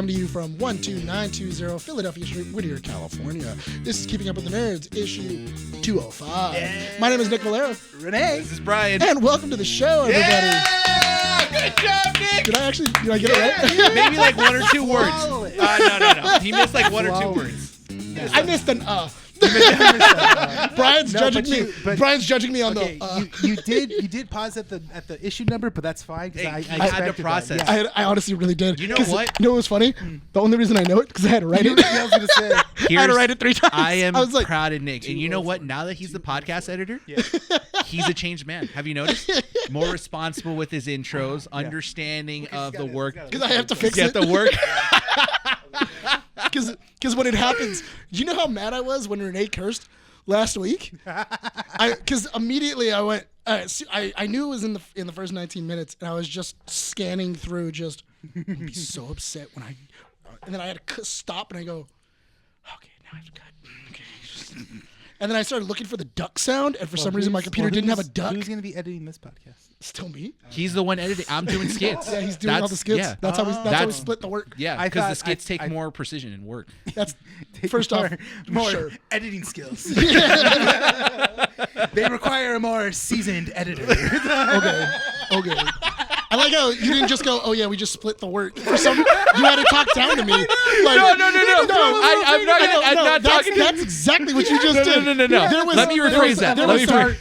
come to you from 12920 Philadelphia Street, Whittier, California. This is Keeping Up with the Nerds, issue 205. Yeah. My name is Nick Valero. Rene. This is Bryan. And welcome to the show, everybody. Yeah! Good job, Nick. Did I get it right? Maybe like one or two words. No. He missed like one or two words. I missed an Bryan's judging me. Bryan's judging me on you did pause at the issue number, but that's fine because I had to process. Yeah. I honestly really did. You know what? You know what was funny? The only reason I know it because I had to write it. I was gonna say. I had to write it 3 times. I am proud of Nick, and you know what? Now that he's the podcast editor, he's a changed man. Have you noticed? More responsible with his intros, understanding of the work. Because I have to fix Get the work. Because when it happens, do you know how mad I was when Rene cursed last week? Because immediately I went. I knew it was in the first 19 minutes, and I was just scanning through. Just I'd be so upset when and then I had to stop and I go, okay, now I have to cut. Okay. And then I started looking for the duck sound, and for some reason my computer didn't have a duck. Who's going to be editing this podcast? Still me? He's the one editing. I'm doing skits. Yeah, he's doing all the skits. Yeah. That's how we split the work. Yeah, because the skits take more precision and work. That's first off more editing skills. They require a more seasoned editor. Okay. I like how you didn't just go, oh yeah, we just split the work. For some, you had to talk down to me. Like, No. I'm not talking. That's exactly what you just did. No. Let me rephrase that.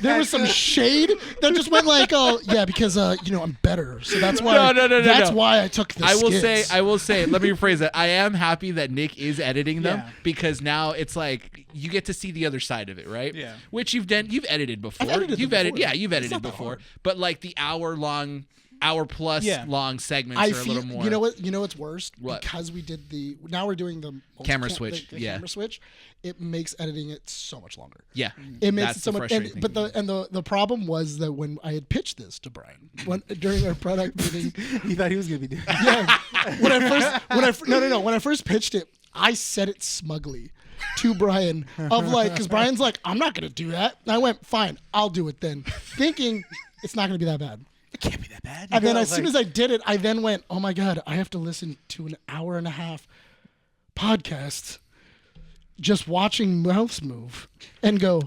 There was some shade that just went like, oh yeah, because I'm better, so that's why. No. That's why I took the skits. I will say. Let me rephrase that. I am happy that Nick is editing them because now it's like you get to see the other side of it, right? Yeah. Which you've edited before. You've edited before. But like the hour plus long segments are a little more. You know what? You know what's worse? What? Because we did now we're doing the camera switch. The camera switch. It makes editing it so much longer. Yeah, it makes it so much. Frustrating But the problem was that when I had pitched this to Bryan during our product meeting, he thought he was gonna be doing. Yeah. When I first pitched it, I said it smugly to Bryan because Bryan's like, I'm not gonna do that. And I went, fine, I'll do it then, thinking it's not gonna be that bad. It can't be that bad. And then as soon as I did it, I then went, oh my God, I have to listen to an hour and a half podcast just watching mouths move and go,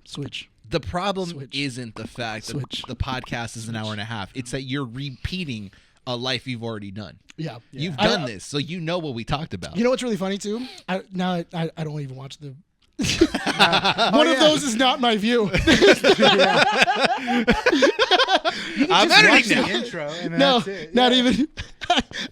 switch. The problem isn't the fact that the podcast is an hour and a half. It's that you're repeating a life you've already done. Yeah. You've done this, so you know what we talked about. You know what's really funny too? I don't even watch the... One of those is not my view. I'm editing the intro. And then no, that's it. Not even.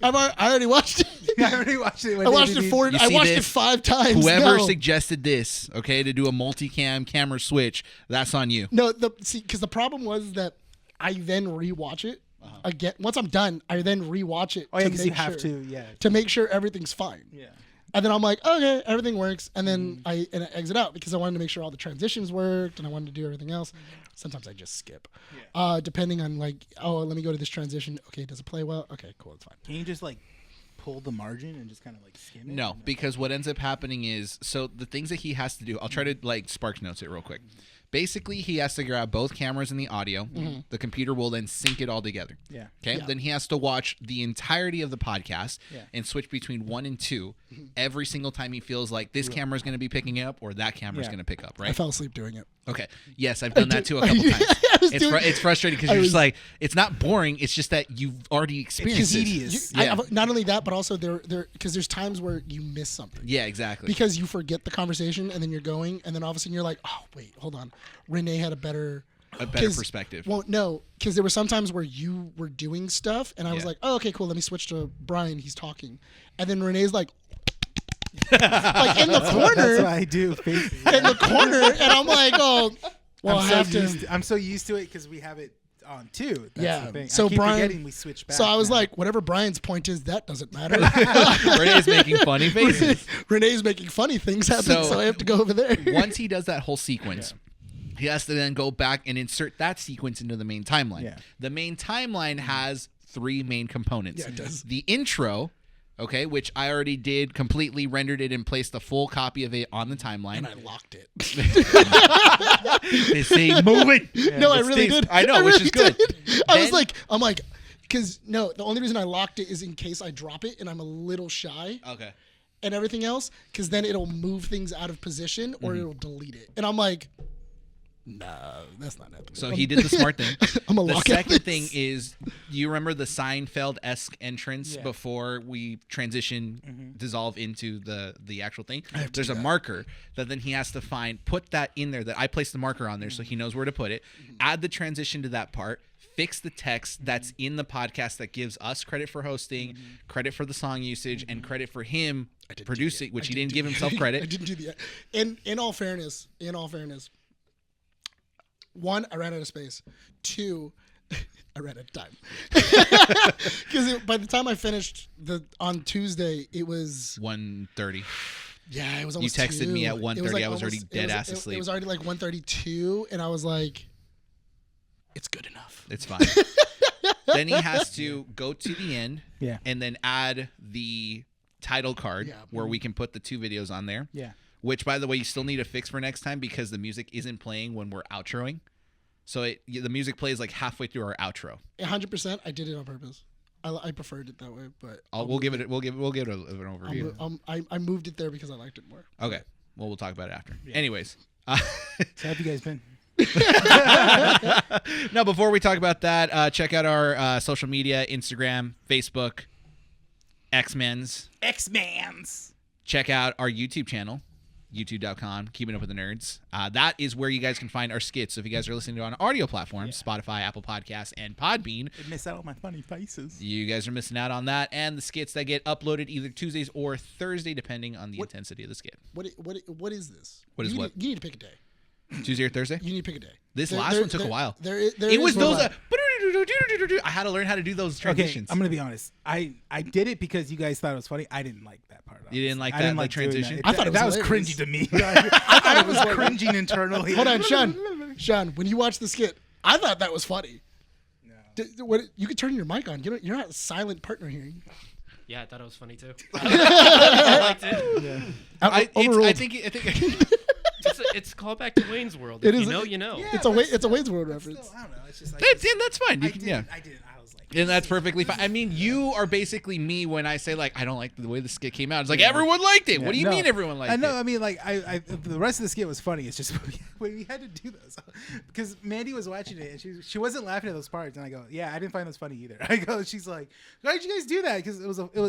I already watched it. I already watched it. I watched it 5 times. Whoever suggested this, to do a multicam camera switch, that's on you. No, because the problem was that I then rewatch it again. Once I'm done, I then rewatch it. Oh yeah, because you have to. Yeah. To make sure everything's fine. Yeah. And then I'm like, okay, everything works. And then I exit out because I wanted to make sure all the transitions worked and I wanted to do everything else. Sometimes I just skip, depending on let me go to this transition. Okay, does it play well? Okay, cool, it's fine. Can you just pull the margin and just kind of skim it? No, because what ends up happening is, so the things that he has to do, I'll try to Sparks Notes it real quick. Basically, he has to grab both cameras and the audio. Mm-hmm. The computer will then sync it all together. Yeah. Okay. Yeah. Then he has to watch the entirety of the podcast and switch between 1 and 2 every single time he feels like this camera is going to be picking up or that camera is going to pick up. Right. I fell asleep doing it. Okay. Yes, I've done that too a couple times. It's frustrating because you're just like, it's not boring. It's just that you've already experienced it. Tedious. Not only that, but also because there's times where you miss something. Yeah, exactly. Because you forget the conversation and then you're going and then all of a sudden you're like, oh wait, hold on. Rene had a better perspective. Well, no, because there were some times where you were doing stuff and I was like, oh, okay, cool. Let me switch to Bryan. He's talking, and then Rene's like in the corner. That's what I do. In the corner, and I'm like, oh, well, I'm so used to it because we have it on too. That's the thing. So I keep Bryan, forgetting we switch back. So I was like, whatever Bryan's point is, that doesn't matter. Rene's making funny faces. Rene's making funny things happen, so I have to go over there. Once he does that whole sequence. Yeah. He has to then go back and insert that sequence into the main timeline. Yeah. The main timeline has 3 main components. Yeah, it does. The intro, which I already did, completely rendered it and placed a full copy of it on the timeline. And I locked it. They say move it. Yeah, no, I really did. I know, which is good. I'm like, Because no, the only reason I locked it is in case I drop it and I'm a little shy. Okay. And everything else, because then it'll move things out of position or it'll delete it. And I'm like, nah, that's not happening. So he did the smart thing. I'm a The lock second this. thing is, you remember the Seinfeld-esque entrance before we transition, dissolve into the actual thing? There's a marker that then he has to find, put that in there, that I placed the marker on there so he knows where to put it, add the transition to that part, fix the text that's in the podcast that gives us credit for hosting, credit for the song usage, and credit for him producing, which he didn't give himself credit. I didn't do the. In all fairness, one, I ran out of space. Two, I ran out of time. Because by the time I finished on Tuesday, it was 1:30. Yeah, it was almost. You texted 2. me at 1:30. Like I was already dead ass It asleep. was already like 1:32, and I was like, "It's good enough. It's fine." Then he has to go to the end, and then add the title card where we can put the 2 videos on there. Yeah. Which, by the way, you still need to fix for next time because the music isn't playing when we're outroing. So the music plays like halfway through our outro. 100%. I did it on purpose. I preferred it that way, but We'll give it an overview. I moved it there because I liked it more. Okay. Well, we'll talk about it after. Yeah. Anyways. So how have you guys been? No, before we talk about that, check out our social media, Instagram, Facebook, X-Men's. Check out our YouTube channel, youtube.com, Keeping Up with the Nerds. That is where you guys can find our skits. So if you guys are listening to it on audio platforms, Spotify, Apple Podcasts, and Podbean. I miss out on my funny faces. You guys are missing out on that and the skits that get uploaded either Tuesdays or Thursday, depending on the intensity of the skit. What is this? What is you what? You need to pick a day. Tuesday or Thursday? You need to pick a day. This last one took a while. It was those. I had to learn how to do those transitions. Okay, I'm gonna be honest. I did it because you guys thought it was funny. I didn't like that part. You didn't like I that didn't the like doing transition? That. I thought it was that was hilarious. cringy to me. I thought it was cringing internally. Hold on, Sean, when you watch the skit, I thought that was funny. No. You could turn your mic on. You're not a silent partner here. Yeah, I thought it was funny too. I liked it. Yeah. I think It's called back to Wayne's World. It If is. you know, you know. Yeah, it's a Wayne's World reference. Still, I don't know. It's just like that's fine. You can, I didn't. I was like, and that's perfectly fine. I mean, you are basically me when I say like I don't like the way the skit came out. It's like everyone liked it. What do you mean everyone liked it? I know. I mean, like the rest of the skit was funny. It's just we had to do those because Mandy was watching it and she wasn't laughing at those parts. And I go, yeah, I didn't find those funny either. I go, she's like, why did you guys do that? Because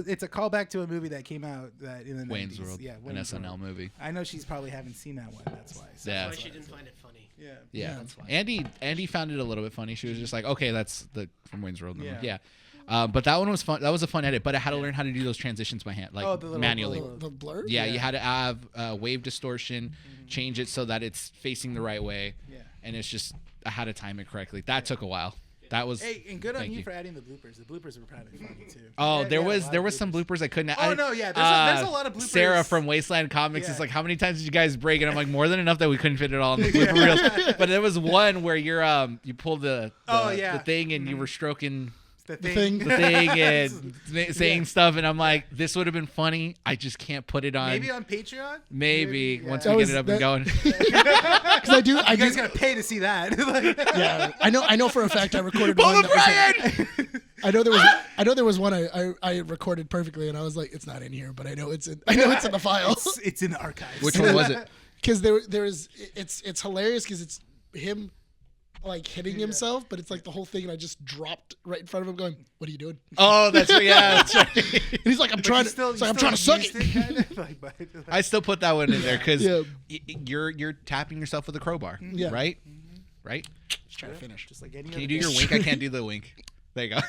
it's a callback to a movie that came out that in the Wayne's 90s. World, yeah, an SNL movie. I know she's probably haven't seen that one. That's why. So Yeah. That's why she didn't find it funny. Yeah. That's why. Andy found it a little bit funny. She was just like, okay, that's the from Wayne's World. Yeah. But that one was fun. That was a fun edit. But I had to learn how to do those transitions by hand, like manually. The blur. Yeah, you had to have wave distortion, change it so that it's facing the right way. Yeah. And it's just I had to time it correctly. That took a while. That was. Hey, and good on thank you you for adding the bloopers. The bloopers were probably funny too. Oh, Yeah, there yeah, was a lot of some bloopers I couldn't. Oh no, yeah. There's a lot of bloopers. Sarah from Wasteland Comics is Yeah. like, how many times did you guys break? And I'm like, more than enough that we couldn't fit it all in the blooper reels. But there was one where you pulled the thing and you were stroking The thing. the thing and saying stuff, and I'm like, this would have been funny. I just can't put it on. Maybe on Patreon. Maybe yeah. once That we was- get it up that- and going. Because I do. You guys gotta pay to see that. Yeah, I know for a fact I recorded Pull one. the That was Bryan! I know there was one I recorded perfectly, and I was like, it's not in here, but I know it's in the file. It's in the archives. Which one was it? Because it's hilarious because it's him like hitting himself, but it's like the whole thing, and I just dropped right in front of him, going, "What are you doing?" Oh, that's right. And he's like, "I'm trying to suck it." Kind of, like, I still put that one in there because Yeah. you're tapping yourself with a crowbar, Yeah. right? Right? Just trying to finish. just like any Can you do your wink? I can't do the wink. There you go.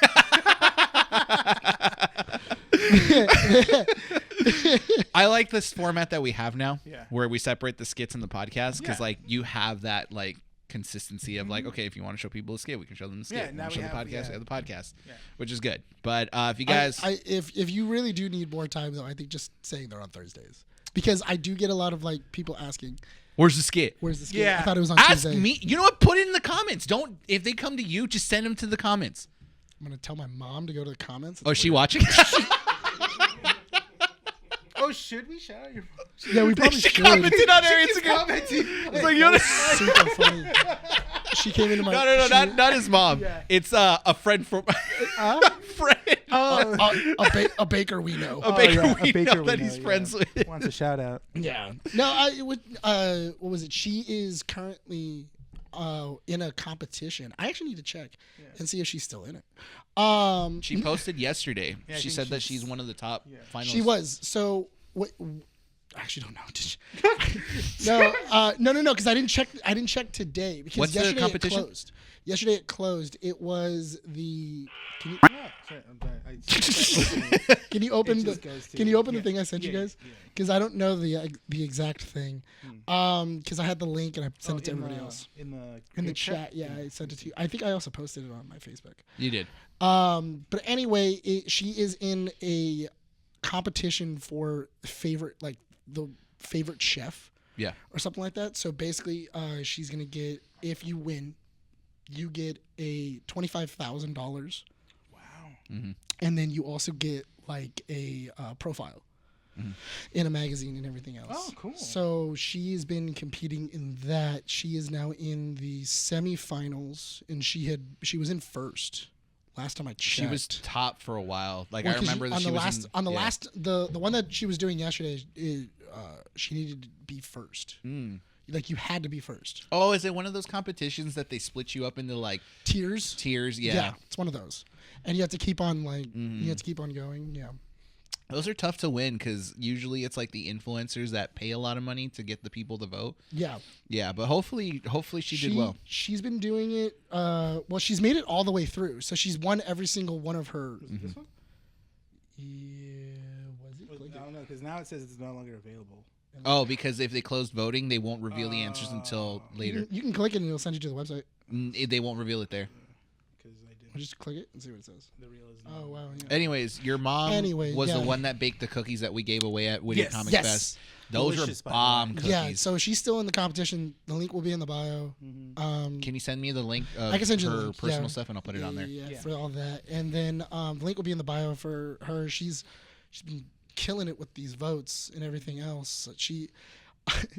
I like this format that we have now, where we separate the skits and the podcast, because like you have that like consistency of like, okay, if you want to show people a skit, we can show them the skit. Yeah, If you now want to we show the have- podcast, yeah. we have the podcast, Yeah. which is good. But if you guys, if you really do need more time, though, I think just saying they're on Thursdays, because I do get a lot of like people asking, where's the skit? "Where's the skit?" Yeah. I thought it was on Ask Tuesday. me. You know what? Put it in the comments. Don't. If they come to you, just send them to the comments. I'm gonna tell my mom to go to the comments. Oh, is she watching? Oh, should we shout out your Yeah, we probably She should. commented on her Instagram. commenting? It's like, you know, Super funny. she came into my No, not his mom. Yeah. It's a friend from friend. a baker we know. A baker yeah, we a baker know we that know, he's yeah. friends with. Wants a shout out. Yeah. No, it would. What was it? She is currently in a competition. I actually need to check and see if she's still in it. She posted yesterday. Yeah, I she think said that she's one of the top finalists. She was. So what? I actually don't know. Did she? No. Because I didn't check. I didn't check today because What's the yesterday competition? it closed. Yesterday it closed. It was the. Can you, can you open the? Can you open the thing I sent you guys? Because I don't know the exact thing. Because I had the link and I sent it to everybody else in the chat. Yeah, I sent it to you. I think I also posted it on my Facebook. You did. But anyway, she is in a competition for favorite, like the favorite chef. Yeah. Or something like that. So basically, she's gonna get, if you win, you get a $25,000. Wow. Mm-hmm. And then you also get like a profile in a magazine and everything else. Oh, cool. So she's been competing in that. She is now in the semifinals, and she was in first last time I checked. She was top for a while. Like Well, I 'cause remember that she was on the last the one that she was doing yesterday. She needed to be first. Like you had to be first. Oh, is it one of those competitions that they split you up into like Tiers. Yeah. It's one of those, and you have to keep on you have to keep on going. Yeah. Those are tough to win because usually it's like the influencers that pay a lot of money to get the people to vote. Yeah. Yeah, but hopefully she did well. She's been doing it. Well, she's made it all the way through, so she's won every single one of her. This one? Yeah. Was it? Click I don't know because now it says it's no longer available. Oh, because if they closed voting, they won't reveal the answers until later. You can click it and it'll send you to the website. They won't reveal it there. Because I did. Or just click it and see what it says. The reel is. Oh wow. Yeah. Anyways, your mom was the one that baked the cookies that we gave away at Witty Yes. Comics Yes. Fest. Those Delicious, were by the way. bomb cookies. Yeah, so she's still in the competition. The link will be in the bio. Can you send me the link of I can send you the her link, personal yeah. stuff and I'll put it on there? Yeah, for all that. And then the link will be in the bio for her. She's been killing it with these votes and everything else.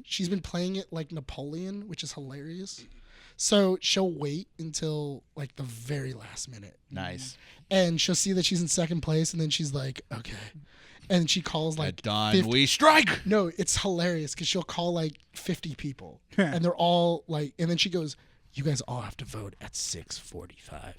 She's been playing it like Napoleon, which is hilarious. So she'll wait until like the very last minute. Nice. And she'll see that she's in second place, and then she's like, okay. And she calls like At dawn 50 we strike. No, it's hilarious because she'll call like 50 people, and they're all like, and then she goes, "You guys all have to vote at 6:45,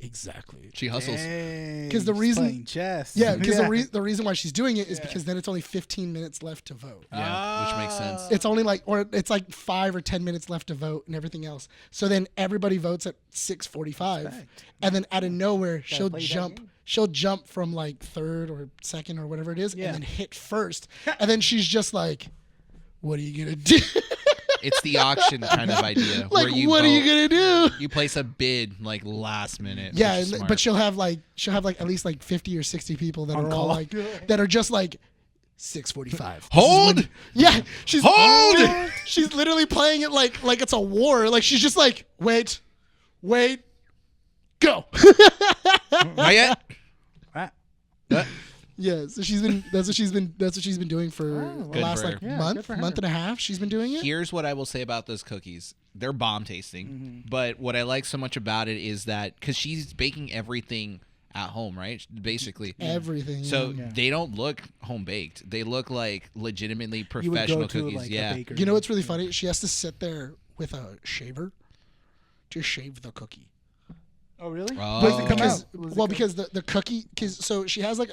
exactly." She hustles. Because the reason, Playing chess. because the reason why she's doing it is because then it's only 15 minutes left to vote. Yeah, which makes sense. It's only like, or it's like 5 or 10 minutes left to vote and everything else. So then everybody votes at 6:45, and then out of nowhere she'll play that jump. game. She'll jump from like third or second or whatever it is, Yeah. and then hit first, and then she's just like, "What are you gonna do?" It's the auction kind of idea. Like, where you what are you vote- gonna do? You place a bid like last minute. Yeah, which is and, smart. but she'll have like at least like 50 or 60 people that On are all call. like that are just like 6:45. Hold! Yeah, she's Hold! She's literally playing it like it's a war. Like she's just like, wait, go. Not yet. Yeah, so that's what she's been doing for the Good last for like her. Yeah, month good for her. and a half. She's been doing it. Here's what I will say about those cookies. They're bomb tasting. But what I like so much about it is that because she's baking everything at home, right? Basically. Everything. So yeah. they don't look home baked. They look like legitimately You would professional go to cookies. like Yeah. a bakery. You know what's really funny? She has to sit there with a shaver to shave the cookie. Oh really? Oh. Does it come because out? because the cookie so she has like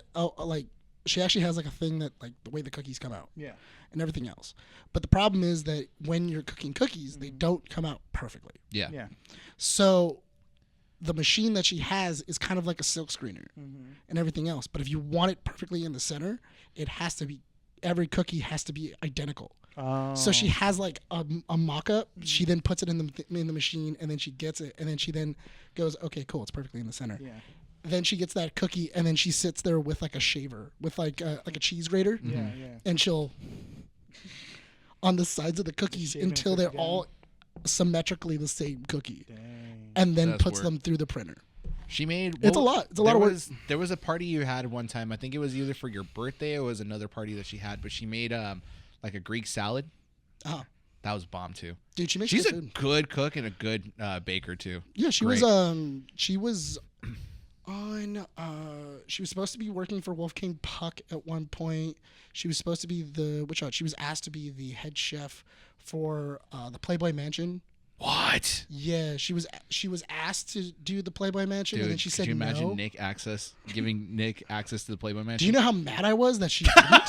she actually has like a thing that like the way the cookies come out Yeah. and everything else. But the problem is that when you're cooking cookies, they don't come out perfectly. Yeah. Yeah. So the machine that she has is kind of like a silk screener and everything else. But if you want it perfectly in the center, it has to be every cookie has to be identical. Oh. So she has like a mock-up. She then puts it in the machine, and then she gets it, and then she then goes, okay, cool, it's perfectly in the center. Yeah. Then she gets that cookie, and then she sits there with like a shaver, with like a cheese grater, Yeah. and she'll on the sides of the cookies shaving until the they're cookie down. all symmetrically the same cookie, Dang. and then That's puts work. them through the printer. She made. It's a lot. It's a lot of work. There was a party you had one time. I think it was either for your birthday or it was another party that she had. But she made like a Greek salad. Uh-huh. That was bomb too. Dude, she makes She's a good food. good cook and a good baker too. Yeah, she Great. was on she was supposed to be working for Wolfgang Puck at one point. She was supposed to be she was asked to be the head chef for the Playboy Mansion. What? Yeah, she was asked to do the Playboy Mansion, Dude, and then she said could you imagine no. giving Nick access to the Playboy Mansion? Do you know how mad I was that she didn't?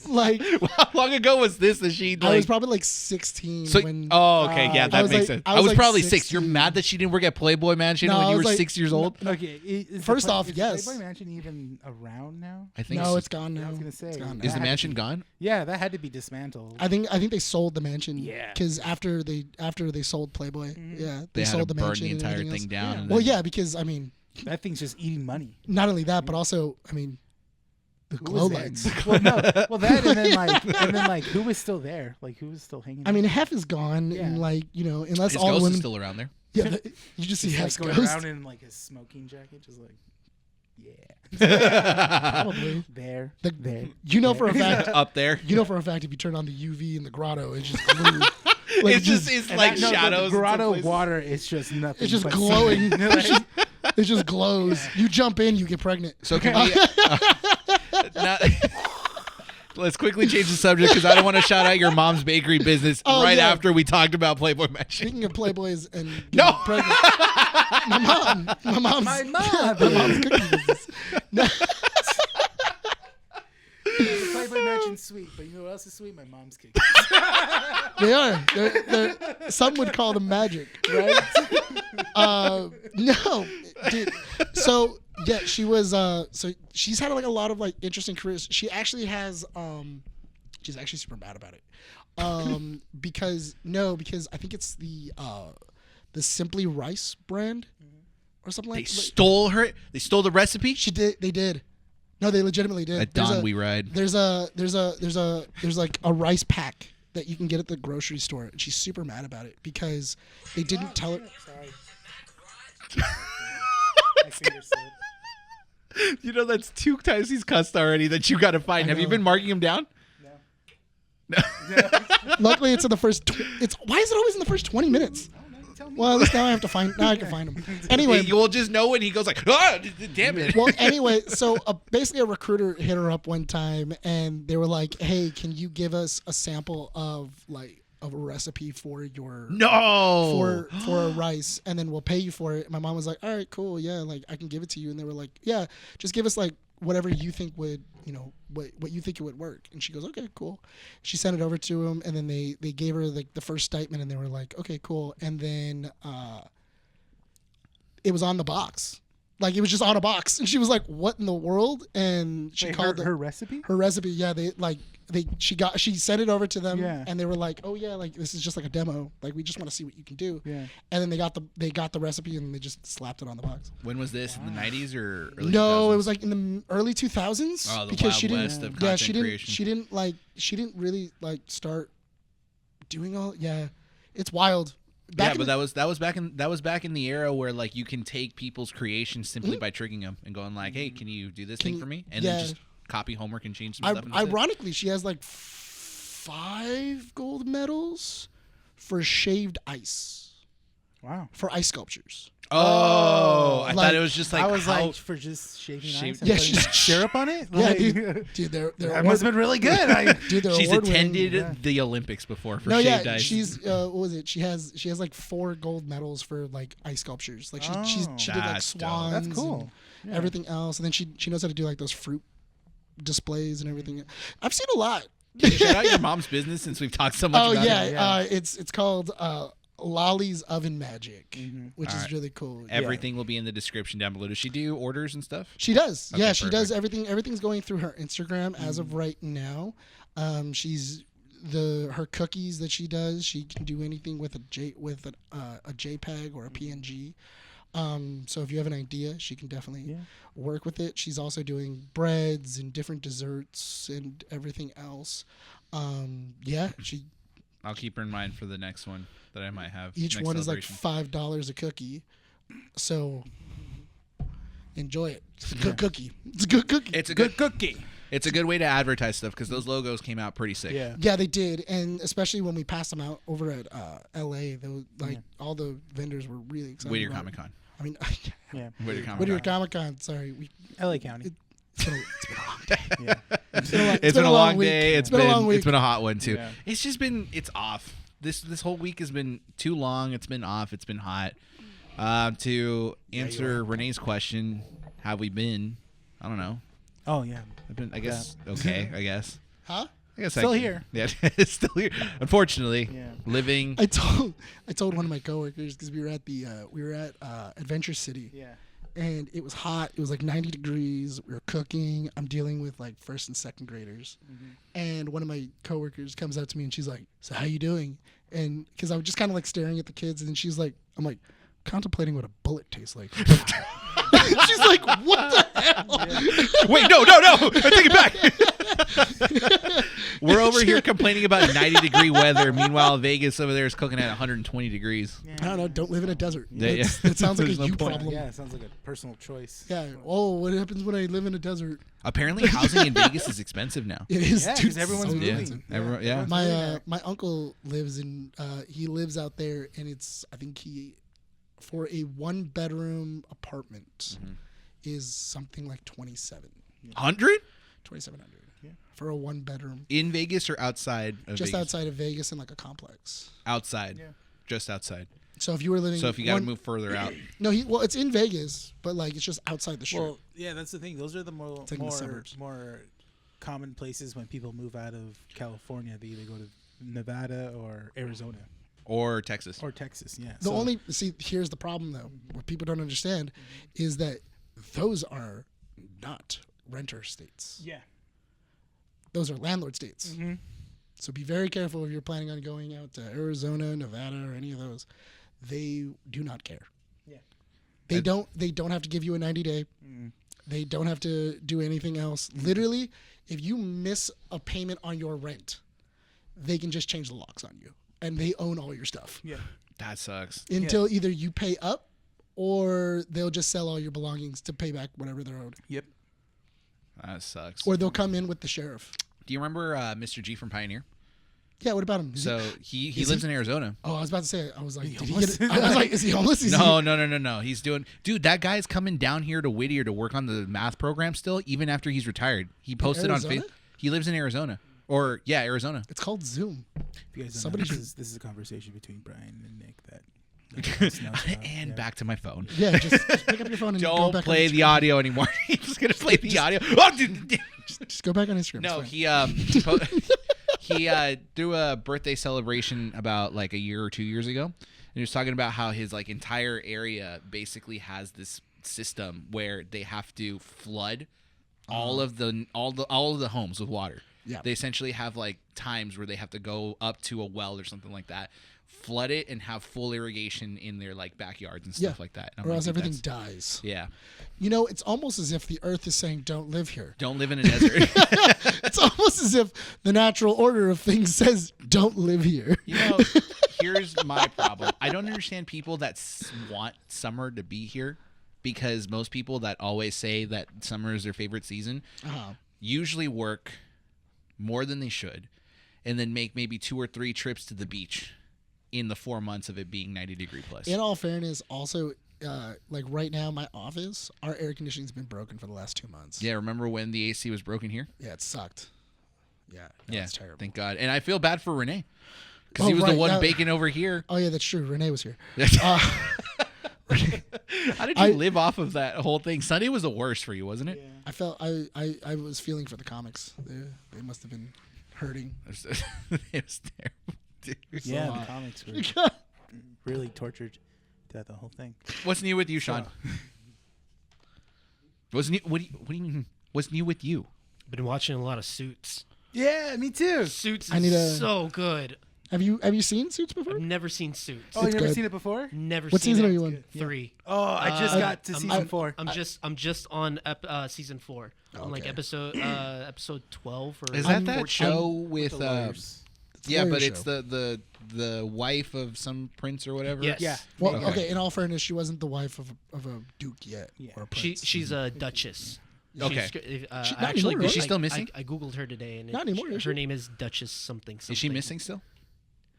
Like, how long ago was this that she? Like, I was probably like 16 so, when. okay, yeah, that makes like- sense. I I was was like probably 6. 16. You're mad that she didn't work at Playboy Mansion No, when I you were was like- 6 years old? Okay. Is First off, is yes. the Playboy Mansion even around now? I think. No, so. it's gone now. I was gonna say, It's gone now. Is the had to mansion be- gone? Yeah, that had to be dismantled. I think they sold the mansion. Yeah. Because after they sold Playboy, yeah, They had sold to the burn mansion the and entire everything thing else. down. Yeah. and Well, then- yeah, because I mean, That thing's just eating money. not only that, but also I mean, the Who glow was there? lights. Well, no. Well, that and then like who was still there? Like who was still hanging? I mean, Hef is gone, Yeah. and like unless His all the ghost is women, still around there. yeah, you just see just Hef's like going ghost. around in like his smoking jacket, just like, yeah, Probably. there, The- there. You know for a fact. Up there. You know for a fact if you turn on the UV in the grotto, it's just blue. Like, It's just it's And like that- no, shadows. The in some grotto places. water is just nothing. it's just but glowing. semen. It just glows. You jump in, you get pregnant. So can we? Now- let's quickly change the subject because I don't want to shout out your mom's bakery business Oh, right yeah. after we talked about Playboy Mansion. Speaking of Playboys and getting No. pregnant, my mom's My mom. my mom's cooking business. No, The Playboy Mansion's sweet, but you know what else is sweet? My mom's cake. they are. Some would call them magic, right? No, dude. So yeah, she was. So she's had like a lot of like interesting careers. She actually has. She's actually super mad about it. Because I think it's the Simply Rice brand or something They like. stole her. They stole the recipe. She did. They did. No, they legitimately did. At There's dawn a- we ride. There's like a rice pack that you can get at the grocery store, and she's super mad about it because they didn't tell her. Sorry. My finger slipped. You know that's 2 times he's cussed already that you got to find. I Have you know. been marking him down? Luckily, it's in the first. Why is it always in the first 20 minutes? Tell me. Well, at least now I have to find. Now I can find him. Anyway, You will just know when he goes like, ah, damn it. well, anyway, so basically a recruiter hit her up one time, and they were like, "Hey, can you give us a sample of a recipe for your No. for a rice, and then we'll pay you for it." And my mom was like, "All right, cool, yeah, like I can give it to you." And they were like, "Yeah, just give us like whatever you think would, what you think it would work." And she goes, "Okay, cool." She sent it over to him, and then they gave her like the first statement, and they were like, "Okay, cool." And then it was on the box. Like it was just on a box, and she was like, "What in the world?" And she Wait, called her recipe. her recipe. Yeah, she sent it over to them, Yeah. and they were like, "Oh yeah, like this is just like a demo. Like we just want to see what you can do." Yeah. And then they got the recipe, and they just slapped it on the box. When was this? In the 90s or early No, 2000s? it was like in the early 2000s. Oh, the because Wild she didn't. West of Yeah, content she didn't. creation. She didn't really like start doing all. Yeah, it's wild. Yeah, but that was back in the era where like you can take people's creations simply by tricking them and going like, "Hey, can you do this thing for me?" And then yeah. just copy homework and change some stuff. and that's it. Ironically, she has like 5 gold medals for shaved ice, Wow. for ice sculptures. Oh, I Like, thought it was just like I was how, like for just shaving Shaved- ice and Yeah, putting she's- syrup on it. Yeah, Like, dude, they're that must have been really good. dude, they're she's award-winning. attended the Olympics before for No, shaved yeah, ice. she's what was it? She has like 4 gold medals for like ice sculptures. Like she did like That's dope. swans. That's cool. and everything else, and then she knows how to do like those fruit displays and everything. I've seen a lot. Can you shout out your mom's business since we've talked so much Oh about yeah, it? Yeah. it's called Lolly's Oven Magic, which is Alright. really cool. Everything will be in the description down below. Does she do orders and stuff? She does. Okay, Yeah, she does perfect. everything. Everything's going through her Instagram as of right now. She's her cookies that she does. She can do anything with a JPEG or a PNG. So if you have an idea, she can definitely work with it. She's also doing breads and different desserts and everything else. She I'll keep her in mind for the next one that I might have. each next one is like celebration. $5 a cookie. So enjoy it. It's a good cookie. It's a good cookie. It's a Good good. cookie. It's a good way to advertise stuff because those logos came out pretty sick. Yeah, they did, and especially when we passed them out over at L.A., they were, all the vendors were really excited. Whittier about Comic Con. I mean, Whittier Comic Con. Sorry, LA County. It's been a long day. Yeah. It's been a long day. It's been a long week. It's been a hot one too. Yeah. It's just been. It's off. This whole week has been too long. It's been off. It's been hot. To answer Renee's question, have we been? I don't know. Oh yeah. I've been. I guess. Okay. I guess. Huh? I guess Still here. Yeah, it's still here. Unfortunately, Yeah. living. I told one of my coworkers because we were at Adventure City. Yeah. And it was hot. It was like 90 degrees. We were cooking. I'm dealing with like first and second graders. And one of my coworkers comes up to me and she's like, "So how you doing?" And because I was just kind of like staring at the kids, and she's like, I'm like, contemplating what a bullet tastes like. She's like, "What the hell?" Wait, no. I take it back. We're over here complaining about 90-degree weather. Meanwhile, Vegas over there is cooking at 120 degrees. I don't know. Don't live in a desert. Yeah. That sounds like a There's no you point. problem. Yeah, it sounds like a personal choice. Yeah. Oh, what happens when I live in a desert? Apparently, housing in Vegas is expensive now. It is. Yeah, dude, because everyone's so moving. expensive. Everyone- yeah. My uncle lives in he lives out there, and it's I think he for a 1-bedroom apartment is something like 100 2,700 for a 1-bedroom in Vegas or outside of just Vegas? outside of Vegas in like a complex. Outside. Yeah. Just outside. So if you were living So if you got to move further out. No, it's in Vegas, but like it's just outside the strip. Well, yeah, that's the thing. Those are the It's like in the suburbs. more common places when people move out of California. They either go to Nevada or Arizona Or Texas. or Texas. Yeah. Here's the problem though. What people don't understand is that those are not renter states. Yeah. Those are landlord states. So be very careful if you're planning on going out to Arizona, Nevada, or any of those. They do not care. Yeah. They don't have to give you a 90-day. They don't have to do anything else. Literally, if you miss a payment on your rent, they can just change the locks on you, and they own all your stuff. Yeah. That sucks. Until either you pay up, or they'll just sell all your belongings to pay back whatever they're owed. Yep. That sucks. Or they'll come in with the sheriff. Do you remember Mr. G from Pioneer? Yeah, what about him? So he lives in Arizona. Oh, I was about to say. I was like, did he homeless? get it? I was like, is he homeless? No. He's doing. Dude, that guy's coming down here to Whittier to work on the math program still, even after he's retired. He posted on Arizona? Facebook. He lives in Arizona. Arizona. It's called Zoom. If you guys don't Somebody know, this is a conversation between Brian and Nick that. knows about. And Yeah. back to my phone. Yeah, just pick up your phone and go Don't back play on the Instagram. audio anymore. He's just gonna play the audio. Oh, dude. Just go back on Instagram. No, It's fine. he threw a birthday celebration about like a year or 2 years ago, and he was talking about how his like entire area basically has this system where they have to flood all of the homes with water. Yeah. They essentially have like times where they have to go up to a well or something like that, flood it, and have full irrigation in their like backyards and stuff like that. And I'm Or like, else dude, everything that's- dies. Yeah. You know, it's almost as if the earth is saying, don't live here. Don't live in a desert. It's almost as if the natural order of things says, don't live here. You know, here's my problem. I don't understand people that want summer to be here, because most people that always say that summer is their favorite season usually work more than they should, and then make maybe 2 or 3 trips to the beach in the 4 months of it being 90-degree plus. In all fairness, also, like right now, my office, our air conditioning's been broken for the last 2 months. Yeah, remember when the AC was broken here? Yeah, it sucked. Yeah, Yeah, it's terrible. thank God. And I feel bad for Rene, because Oh, he was the right, one that- baking over here. Oh, yeah, that's true. Rene was here. How did you live off of that whole thing? Sunday was the worst for you, wasn't it? I was feeling for the comics. They must have been hurting. It was terrible, dude. Yeah, So, the comics were really tortured throughout the whole thing. What's new with you, Sean? What's new? What do you mean? What's new with you? Been watching a lot of Suits. Yeah, me too. Suits I need is a- so good. Have you seen Suits before? I've never seen Suits. Oh, you It's never good. seen it before? Never What seen season it. are you in? 3. Oh, I just got to season 4. I'm just on season 4. I'm like Okay. episode 12 or Is that I'm- that 14. show with? Lawyers. Yeah, lawyer but it's show. the wife of some prince or whatever. Yes. Yeah. Well, Okay. okay. In all fairness, she wasn't the wife of a duke yet. Yeah. Or a prince. She's a duchess. Okay. Not Actually, anymore, is she still missing? I googled her today, and Not anymore, is her she? name is Duchess something. Is she missing still?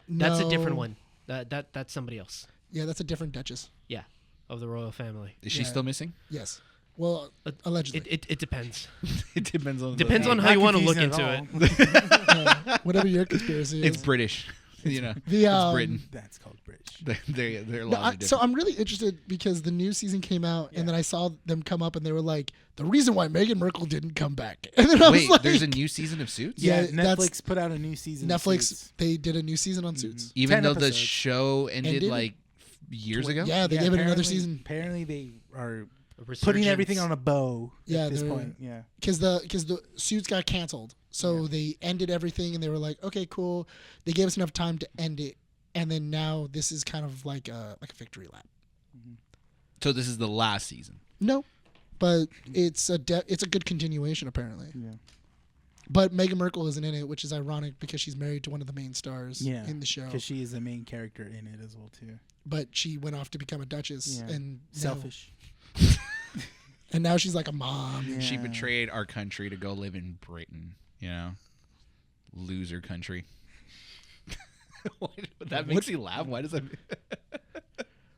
That's a different No. one. That's somebody else. Yeah, that's a different Duchess. Yeah, of the royal family. Is she Yeah. still missing? Yes. Well, allegedly. It depends. It depends on Depends on Not how you want to look confusing into at it. all. Whatever your conspiracy is. It's British. You know, The, it's Britain. That's called British. Their No, laws are different. so I'm really interested because the new season came out, and then I saw them come up, and they were like, "The reason why Meghan Markle didn't come back." And then I was Wait, like, there's a new season of Suits? Yeah, Yeah, that's- Netflix put out a new season. of Netflix. Suits. They did a new season on Suits. Even 10 though the episodes. show ended Ended? like years ago? Yeah, they gave it another apparently- season Apparently, they are A putting everything resurgence. on a bow Yeah, at this they're- point. Yeah. because the Suits got canceled, so they ended everything, and they were like, "Okay, cool." They gave us enough time to end it, and then now this is kind of like a victory lap. So this is the last season. No, but it's a good continuation apparently. Yeah. But Meghan Markle isn't in it, which is ironic because she's married to one of the main stars Yeah. in the show. Because she is the main character in it as well too. But she went off to become a duchess, Yeah. and Selfish. and now she's like a mom. Yeah. She betrayed our country to go live in Britain, you know? Loser country. That makes you laugh. Why does that?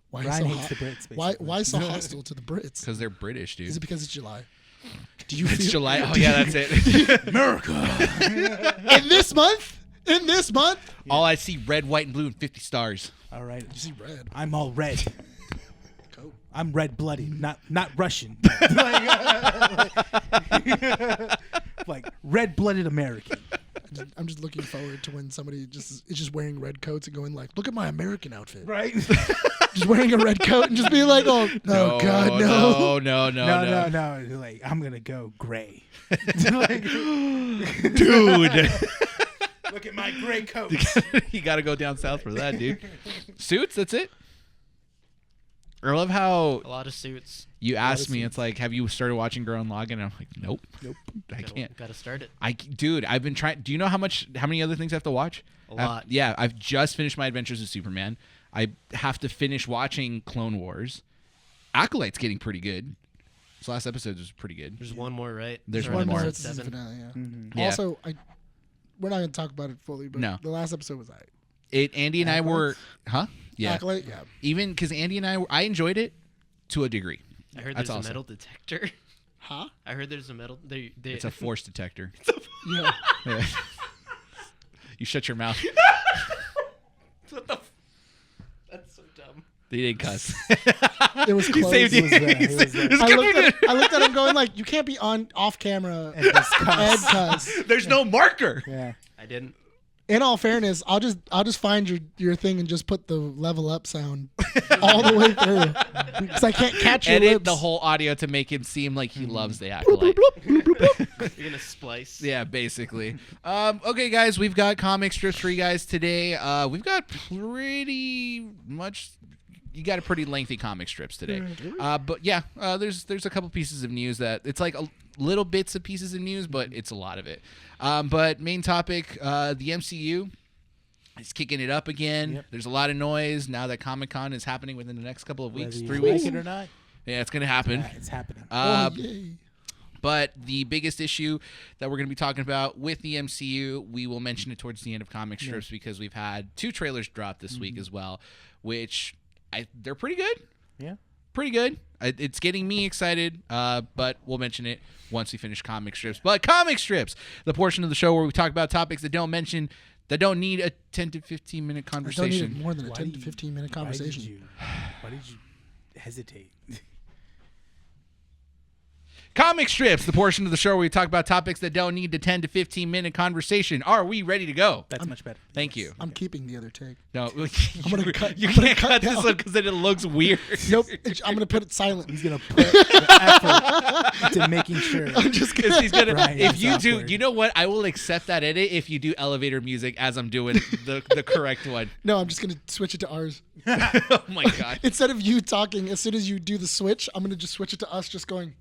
Why Bryan so hates the Brits. why basically. so hostile to the Brits? Because they're British, Is dude. it because it's July? Do you It's feel July. Oh, yeah, that's it. in this month? In this month? All I see red, white, and blue, and 50 stars. All right. You see red. I'm all red. Cool. I'm red blooded, not Russian. like red blooded American. I'm just looking forward to when somebody is just wearing red coats and going like, "Look at my American outfit." Right? Just wearing a red coat and just being like, "Oh, God, no." No. Like I'm gonna go gray. Like, Dude. look at my gray coat. You got to go down south for that, dude. Suits, that's it? I love how A lot of Suits. you asked me, it's like, have you started watching Girl and Logan? And I'm like, nope. I can't. Got to start it. Dude, I've been trying. Do you know how many other things I have to watch? A lot. Yeah, I've just finished my Adventures of Superman. I have to finish watching Clone Wars. Acolyte's getting pretty good. This last episode was pretty good. There's one more, right? There's Or one more. It's episode the season 7. finale, yeah. Mm-hmm. Yeah. Also, we're not going to talk about it fully, but No. the last episode was alright. Andy and I were, huh? Yeah. Acolyte, yeah. Even because Andy and I enjoyed it to a degree. I heard That's there's awesome. a metal detector. Huh? I heard there's a metal. It's a force detector. Yeah. Yeah. You shut your mouth. What the? That's so dumb. They didn't cuss. It was close. saved you. It was there. It was there. I looked at him going like, "You can't be off camera And just and cuss. cuss." There's no marker. Yeah. I didn't. In all fairness, I'll just find your thing and just put the level up sound all the way through because I can't catch your Edit lips. the whole audio to make him seem like he loves the acolyte. You're gonna splice. Yeah, basically. Okay, guys, we've got comic strips for you guys today. We've got pretty much. You got a pretty lengthy comic strips today. But yeah, there's a couple pieces of news that it's like little bits of pieces of news, but it's a lot of it. But main topic, the MCU is kicking it up again. Yep. There's a lot of noise now that Comic-Con is happening within the next couple of weeks, Whether 3 you weeks. like it or not, Yeah, it's gonna happen. it's happening. Oh, yay. But the biggest issue that we're going to be talking about with the MCU, we will mention it towards the end of comic strips because we've had 2 trailers drop this week as well, which they're pretty good. Yeah. Pretty good. It's getting me excited, but we'll mention it once we finish comic strips. But comic strips, the portion of the show where we talk about topics that don't need a 10 to 15 minute I don't need conversation. more than a Why 10 do to you- 15 minute Why conversation. did you hesitate? Comic strips, the portion of the show where we talk about topics that don't need a 10 to 15 minute conversation. Are we ready to go? That's much better. Thank you. I'm keeping the other take. No, I'm gonna cut. you I'm gonna can't cut this down. one because then it looks weird. Nope. I'm gonna put it silent. He's gonna put the effort into making sure. I'm just Because gonna. he's gonna. Brian If is you do, awkward. you know what? I will accept that edit if you do elevator music as I'm doing the correct one. No, I'm just gonna switch it to ours. Oh my god! Instead of you talking, as soon as you do the switch, I'm gonna just switch it to us, just going.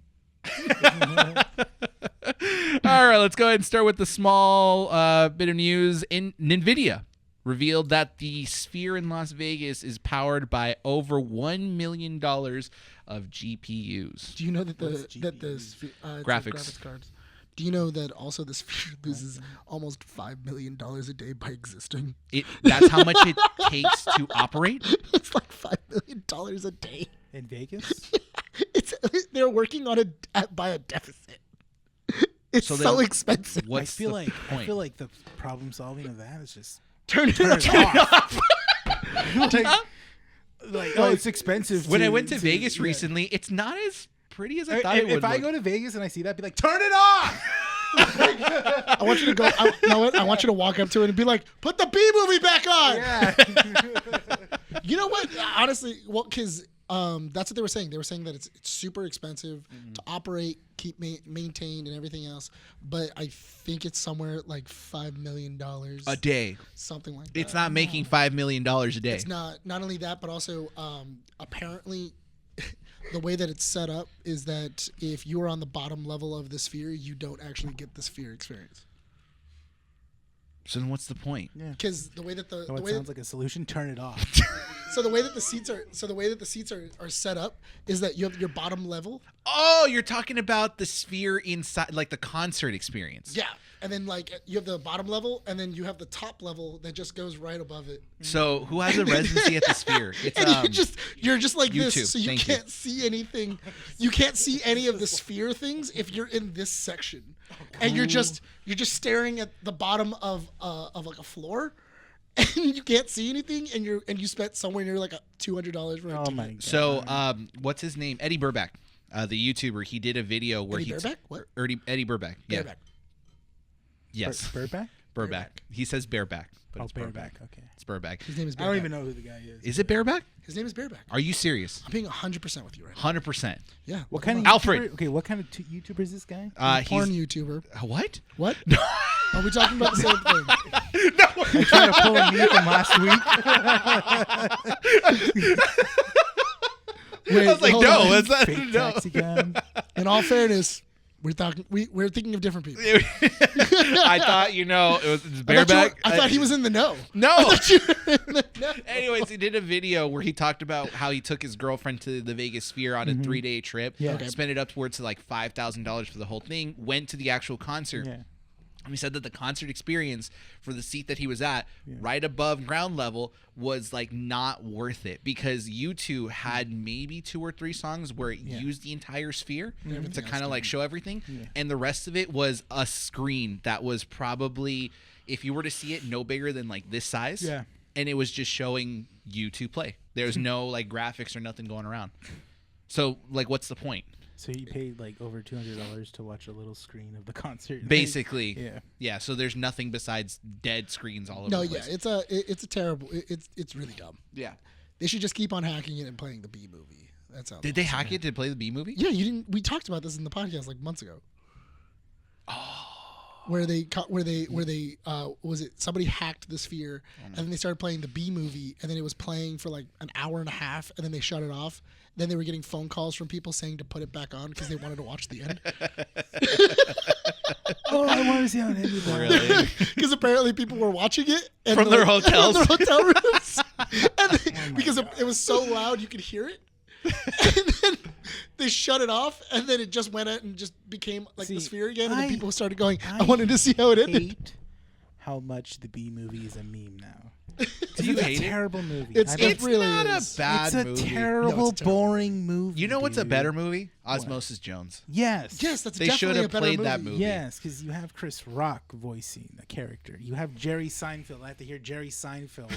All right, let's go ahead and start with the small bit of news. In NVIDIA revealed that the sphere in Las Vegas is powered by over $1 million of GPUs. Do you know that What's the sphere, Graphics cards? Do you know that also the sphere loses almost $5 million a day by existing? That's how much it takes to operate? It's like $5 million a day. In Vegas? They're working on it by a deficit. It's so expensive. What's I feel the point? the problem solving of that is just Turn it off. Oh, it's expensive. When I went to Vegas recently, it's not as pretty as I thought it would. If I go to Vegas and I see that, I'd be like, turn it off. I want you to go. You know what? I want you to walk up to it and be like, "Put the B movie back on." Yeah. You know what? Honestly, well, because that's what they were saying. They were saying that it's super expensive to operate, keep maintained, and everything else. But I think it's somewhere like $5 million a day, something like that. it's not making $5 million a day. It's not only that, but also apparently. The way that it's set up is that if you are on the bottom level of the sphere, you don't actually get the sphere experience. So then, what's the point? Because the way that the Oh, it way sounds like a solution. Turn it off. so the way that the seats are set up is that you have your bottom level. Oh, you're talking about the sphere inside, like the concert experience. Yeah, and then like you have the bottom level, and then you have the top level that just goes right above it. So who has a residency at the sphere? It's And you're just like YouTube. this, so you Thank you. can't see anything. You can't see any of the sphere things if you're in this section, and you're just staring at the bottom of like a floor, and you can't see anything, and you spent somewhere near like $200 for a Oh ticket. my god. So what's his name? Eddie Burback, the YouTuber. He did a video where Eddie Burback? What? Eddie Burback. Yeah. Bareback. Yes. Burback? Burback. He says bareback, but Oh, it's Bareback. Okay. It's Burback. His name is I don't Bareback. even know who the guy is. Is it bareback? His name is Bareback. Are you serious? I'm being 100% with you right now. 100%. Yeah. What kind of Alfred. YouTuber? Okay, what kind of YouTuber is this guy? porn He's YouTuber? what? What? Are we talking about the same thing? I'm trying to pull a me from last week. Wait, I was like, hold no, on. that's not. Fake No. taxi cam. In all fairness, we're thinking of different people. I thought it was bareback. I thought he was in the know. No. I thought you were in the know. Anyways, he did a video where he talked about how he took his girlfriend to the Vegas Sphere on a 3-day trip. Yeah. Okay. Spent it upwards to like $5,000 for the whole thing. Went to the actual concert. Yeah. And he said that the concert experience for the seat that he was at, right above ground level, was like not worth it because U2 had maybe 2 or 3 songs where it used the entire sphere to kind of like show everything, and the rest of it was a screen that was probably, if you were to see it, no bigger than like this size. Yeah. And it was just showing U2 play. There's no like graphics or nothing going around. So like, what's the point? So you paid like over $200 to watch a little screen of the concert. Basically, Yeah. yeah. So there's nothing besides dead screens all over. No, the yeah, place. it's a terrible. It's really dumb. Yeah. They should just keep on hacking it and playing the B movie. That's how. Did they hack it to play the B movie? Yeah, you didn't. We talked about this in the podcast like months ago. Where they was it somebody hacked the sphere and then they started playing the B movie and then it was playing for like an hour and a half and then they shut it off. Then they were getting phone calls from people saying to put it back on because they wanted to watch the end. Oh, I want to see how it ended. Really? Because apparently people were watching it and From their hotels. from their hotel rooms, and because it was so loud you could hear it. And then they shut it off, and then it just went out and just became like the See, sphere again. And then I- people started going, "I wanted to see how it ended." Hate how much the B movie is a meme now. Do you It's a hate it? terrible movie. It's- I don't- it really not is. a bad it's a movie. terrible, No, it's terrible. boring movie. You know what's a dude. better movie? Osmosis Jones. Yes. Yes, that's They should definitely a have better played movie. that movie. Yes, because you have Chris Rock voicing a character. You have Jerry Seinfeld. I have to hear Jerry Seinfeld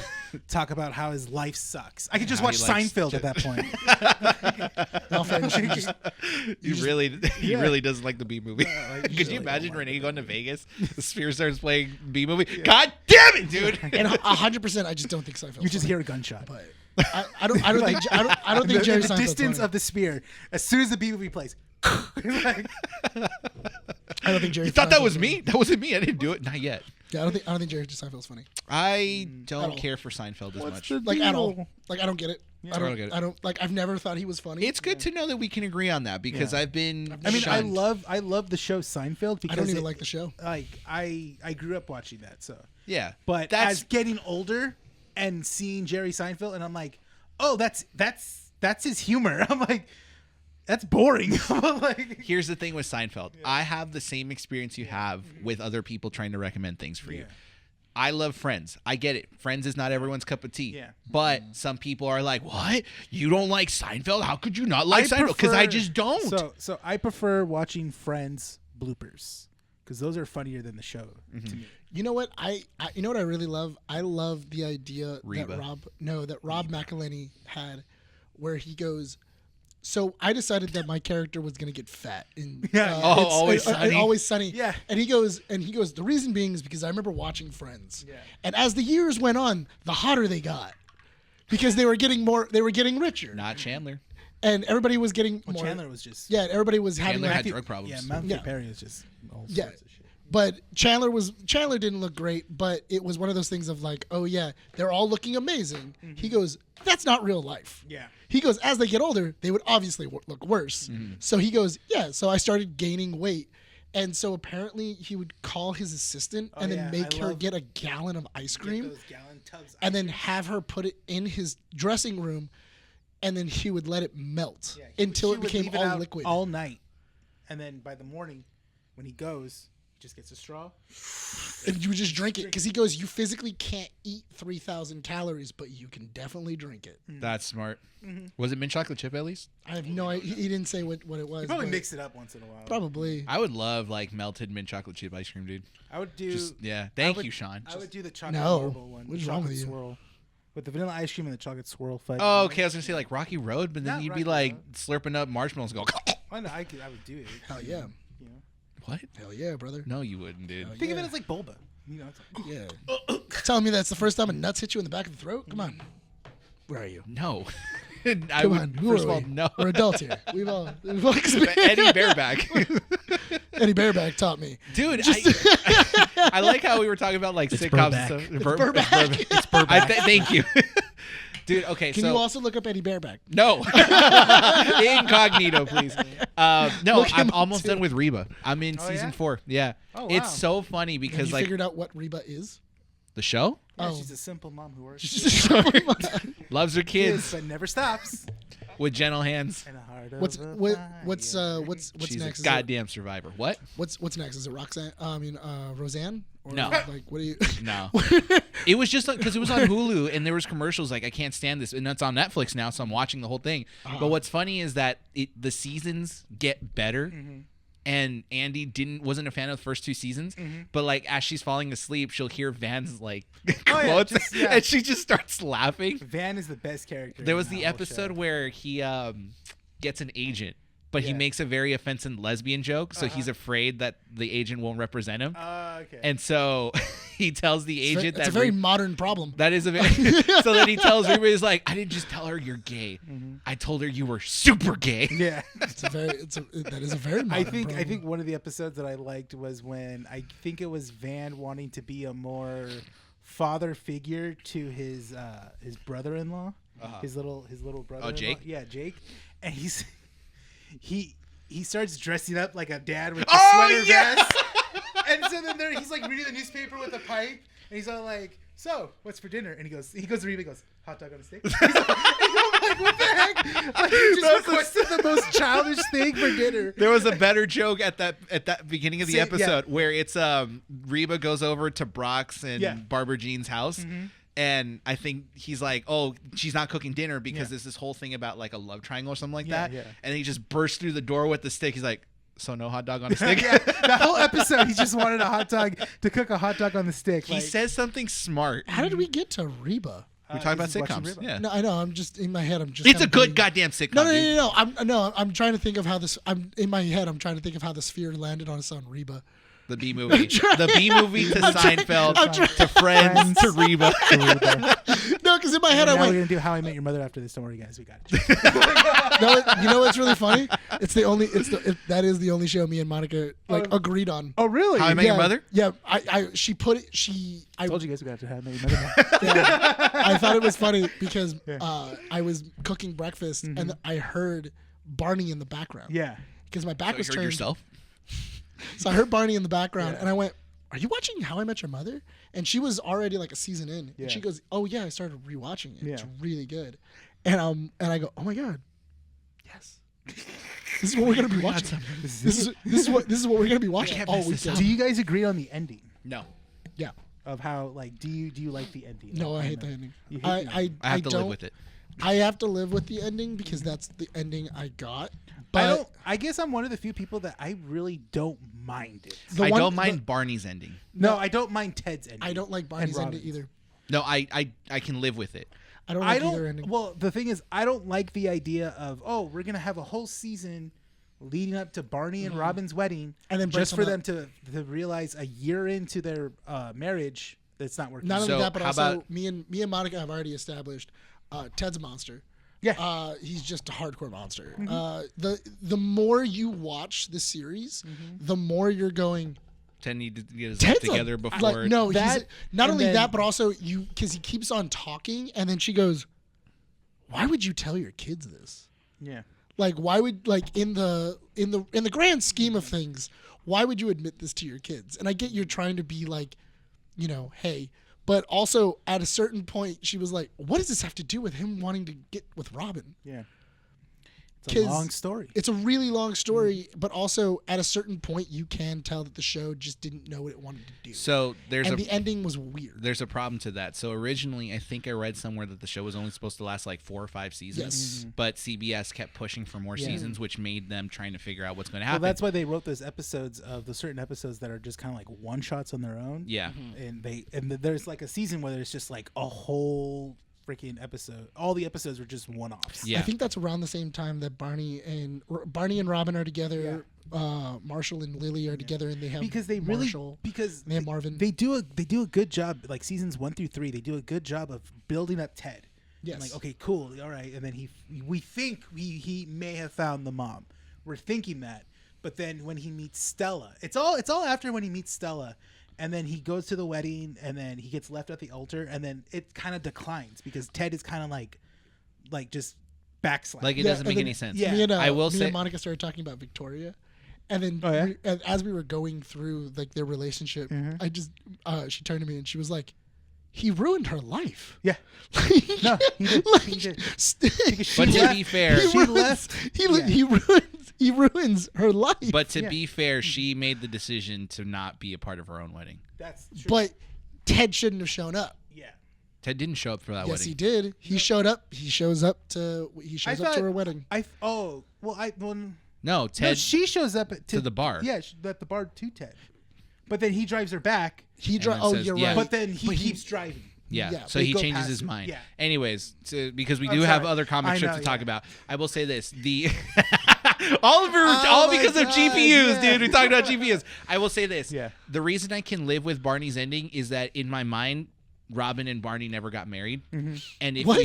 talk about how his life sucks. I could just How watch he likes Seinfeld to- at that point. No, fairness, you just- He really doesn't like the B movie. Could you really imagine don't like Rene going to Vegas? The Sphere starts playing B movie. God damn it, dude! and 100%, I just don't think Seinfeld. You just hear a gunshot. but I don't think Jerry the Seinfeld's distance funny. of the spear. As soon as the B movie plays, like, I don't think Jerry. You thought that Seinfeld's was funny. me? That wasn't me. I didn't do it. Not yet. Yeah, I don't think Jerry Seinfeld's funny. I At don't all. care for Seinfeld as much. Like at all. Like I don't get it. I don't get it. I don't like. I've never thought he was funny. It's good to know that we can agree on that because I've been. I mean, shunned. I love the show Seinfeld because I don't even like the show. Like I grew up watching that, so Yeah, but as getting older and seeing Jerry Seinfeld, and I'm like, oh, that's his humor. I'm like, that's boring. Like, here's the thing with Seinfeld. I have the same experience you have with other people trying to recommend things for you. I love Friends. I get it. Friends is not everyone's cup of tea. Yeah. But some people are like, what? You don't like Seinfeld? How could you not like Seinfeld? Because I just don't. So I prefer watching Friends bloopers because those are funnier than the show to me. You know what you know what I really love? I love the idea Reba. that Rob McElhenney had, where he goes. So I decided that my character was gonna get fat. Always Sunny. Always Sunny. Yeah. And he goes. The reason being is because I remember watching Friends. Yeah. And as the years went on, the hotter they got, because they were getting richer. Not Chandler. And everybody was getting more. Chandler was just Everybody was having Chandler had like, drug problems. yeah. Matthew Perry is just all sorts of shit. But Chandler didn't look great, but it was one of those things of like, oh yeah, they're all looking amazing. He goes, that's not real life. Yeah. He goes, as they get older, they would obviously look worse. So he goes, yeah. So I started gaining weight, and so apparently he would call his assistant and then make her get a gallon of ice cream, Those gallon tubs of and ice then have her put it in his dressing room, and then he would let it melt until it became all liquid. all night, and then by the morning, when he goes, he just gets a straw. And you would just drink it because he goes, you physically can't eat 3,000 calories, but you can definitely drink it. That's smart. Was it mint chocolate chip at least? I have no idea. He didn't say what it was. He probably but mix it up once in a while. Probably. I would love like melted mint chocolate chip ice cream, dude. I would do. Thank you, Sean. I would do the chocolate No. marble one. What's the wrong chocolate with you? swirl. With the vanilla ice cream and the chocolate swirl fudge. Oh, okay. I was gonna say like Rocky Road, but then Not you'd be Rocky like Road. slurping up marshmallows and go. I know, I would do it. Hell yeah. You know? What? Hell yeah, brother. No, you wouldn't, dude. Think of it as like boba. You know, it's like, Yeah. Telling me that's the first time a nuts hit you in the back of the throat? Come on. Where are you? No. Come on. Who First are of all, we? no. We're adults here. We've all experienced. Eddie Bareback. Eddie Bareback taught me. Dude, I like how we were talking about like sitcoms and stuff. It's Burback. Thank you. Dude, okay, Can so... you also look up Eddie Bareback? No. Incognito, please. No, Look him I'm up, almost too. done with Reba. I'm in season 4. Yeah. Oh, wow. It's so funny Have because you like figured out what Reba is? the show yeah, Oh. she's a simple mom who works. loves her kids but never stops. with gentle hands. And a heart of What's a what's fire. She's next? a goddamn survivor. What? What's next? Is it Roxanne? Roseanne? Or No. Like what do you? No. It was just because it was on Hulu and there was commercials like I can't stand this, and that's on Netflix now, so I'm watching the whole thing. But what's funny is that the seasons get better. And Andy wasn't a fan of the first 2 seasons, but like as she's falling asleep, she'll hear Van's like quotes, and she just starts laughing. Van is the best character. There was in that the whole episode show. where he gets an agent, but he Yeah. makes a very offensive lesbian joke, so he's afraid that the agent won't represent him, Okay. and so he tells the agent That's that a very modern problem. that is a very so then he tells Reba, he's like, I didn't just tell her you're gay, I told her you were super gay. yeah. That is a very modern I problem. think one of the episodes that I liked was when I think it was Van wanting to be a more father figure to his brother-in-law, his little brother. Oh, Jake? Yeah, Jake, and he starts dressing up like a dad with a Oh, sweater yeah! vest, and so then he's like reading the newspaper with a pipe, and he's all like, "So, what's for dinner?" And he goes to Reba, goes, "Hot dog on a stick." He's like, what the heck? Like, he just requested the most childish thing for dinner. There was a better joke at that beginning of the Yeah. episode where it's Reba goes over to Brock's and Barbara Jean's house. And I think he's like, oh, she's not cooking dinner because there's this whole thing about like a love triangle or something like that. Yeah. And he just bursts through the door with the stick. He's like, so no hot dog on a stick? Yeah, that whole episode, he just wanted to cook a hot dog on the stick. He says something smart. How did we get to Reba? We're talking about he's watching sitcoms. Reba. Yeah. No, I know. I'm just in my head. I'm just. It's a kinda good thinking- goddamn sitcom. dude. No. I'm trying to think of how this. I'm in my head. I'm trying to think of how the sphere landed on its own Reba. The B movie. The B movie to Seinfeld, to Friends, to Reba. No, because in my head I Now we're went. gonna do How I Met Your Mother after this. Don't worry, guys, we got it. No, you know what's really funny? That is the only show me and Monica agreed on. Oh, really? How I Met Your Mother? Yeah, I told you guys we got to How I Met Your Mother. yeah, I thought it was funny because I was cooking breakfast and I heard Barney in the background. Yeah. Because my back was You heard turned. yourself? So I heard Barney in the background, and I went, "Are you watching How I Met Your Mother?" And she was already like a season in, and she goes, "Oh yeah, I started rewatching it. It's really good." And I go, "Oh my god, yes, this is what we're gonna be watching. This is what we're gonna be watching all weekend." Do you guys agree on the ending? No. Yeah. Of how do you like the ending? No, I hate the ending. You hate the ending. I have to live with it. I have to live with the ending because that's the ending I got. But I guess I'm one of the few people that I really don't mind it. I don't mind Barney's ending. No, I don't mind Ted's ending. I don't like Barney's ending either. No, I can live with it. I don't like either ending. Well, the thing is, I don't like the idea of we're gonna have a whole season leading up to Barney and Robin's wedding, and then just for them to realize a year into their marriage that's not working. Not only So that, but how also about- me and Monica have already established Ted's a monster. Yeah. He's just a hardcore monster. The more you watch the series, the more you're going. Ted needed to get his Ted's life together before. Like, no, that, he's not only then- that, but also because he keeps on talking, and then she goes, "Why would you tell your kids this? Yeah. Like, why would in the grand scheme of things, why would you admit this to your kids?" And I get you're trying to be like, hey. But also, at a certain point, she was like, "What does this have to do with him wanting to get with Robin?" Yeah. It's a 'Cause long story. It's a really long story, but also at a certain point, you can tell that the show just didn't know what it wanted to do. So the ending was weird. There's a problem to that. So originally, I think I read somewhere that the show was only supposed to last like 4 or 5 seasons. Yes. But CBS kept pushing for more seasons, which made them trying to figure out what's going to happen. Well, that's why they wrote those episodes of the certain episodes that are just kind of like one shots on their own. Yeah. And there's like a season where there's just like a whole freaking episode. All the episodes are just one-offs. Yeah. I think that's around the same time that Barney and Robin are together. Marshall and Lily are together, and they have Marshall, they have Marvin. They do a good job. Like seasons 1 through 3, they do a good job of building up Ted. Yes. And like, okay, cool, all right, and then we think he may have found the mom. We're thinking that, but then when he meets Stella, it's all after when he meets Stella. And then he goes to the wedding, and then he gets left at the altar, and then it kind of declines because Ted is kind of like just backsliding. Like it doesn't make any sense. Yeah. Me and, I will me say, and Monica started talking about Victoria, and then as we were going through like their relationship, I just she turned to me and she was like, "He ruined her life." Yeah. No, he did. He did. but to be fair, He ruins her life. but to be fair, she made the decision to not be a part of her own wedding. That's true. But Ted shouldn't have shown up. Yeah. Ted didn't show up for that Yes, wedding. he did. He showed up. He shows up to her wedding. No, Ted. she shows up to the bar. Yeah, at the bar to Ted. But then he drives her back. He drives. then Oh, says, you're yeah. right. But then he keeps driving. Yeah. Yeah, So they he go changes past his him. mind. Yeah. Anyways, because we I'm do have sorry. other comic I strips know, to talk yeah. about. I will say this: all because of GPUs, dude. We talked about GPUs. I will say this: the reason I can live with Barney's ending is that in my mind, Robin and Barney never got married. And if What?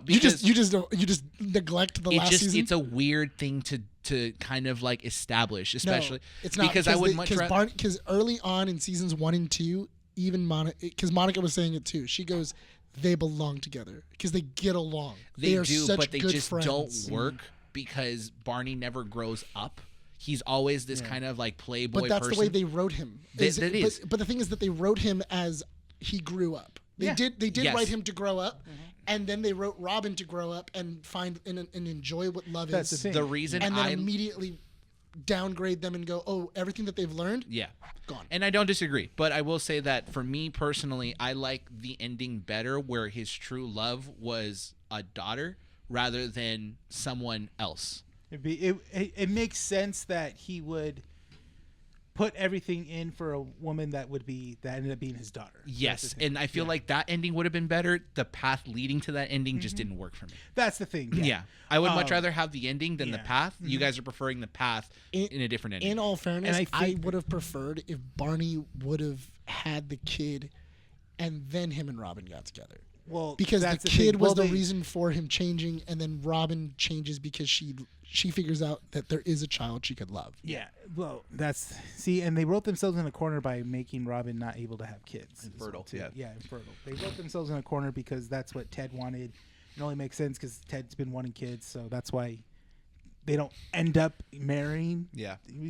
because you just neglect the last season. It's a weird thing to kind of like establish, especially it's not because I would much rather. Because early on in seasons 1 and 2, even Monica was saying it too. She goes, "They belong together because they get along. They are do, such but they good just friends." don't work because Barney never grows up. He's always this kind of like playboy But that's person. the way they wrote him. That is. But the thing is that they wrote him as he grew up. They did Yes. write him to grow up, and then they wrote Robin to grow up and find and enjoy what love That's is. the thing. The reason and then immediately downgrade them and go, "Oh, everything that they've learned, gone." And I don't disagree, but I will say that for me personally, I like the ending better where his true love was a daughter rather than someone else. It makes sense that he would put everything in for a woman that ended up being his daughter. Yes, and I feel like that ending would have been better. The path leading to that ending just didn't work for me. That's the thing. Yeah. I would much rather have the ending than the path. Mm-hmm. You guys are preferring the path in a different ending. In all fairness, And I would have preferred if Barney would have had the kid and then him and Robin got together. Well, because the that's kid thing. was Well, the reason for him changing, and then Robin changes because she figures out that there is a child she could love. Yeah, well, and they wrote themselves in a corner by making Robin not able to have kids. Infertile, infertile. They wrote themselves in a corner because that's what Ted wanted. It only makes sense because Ted's been wanting kids, so that's why they don't end up marrying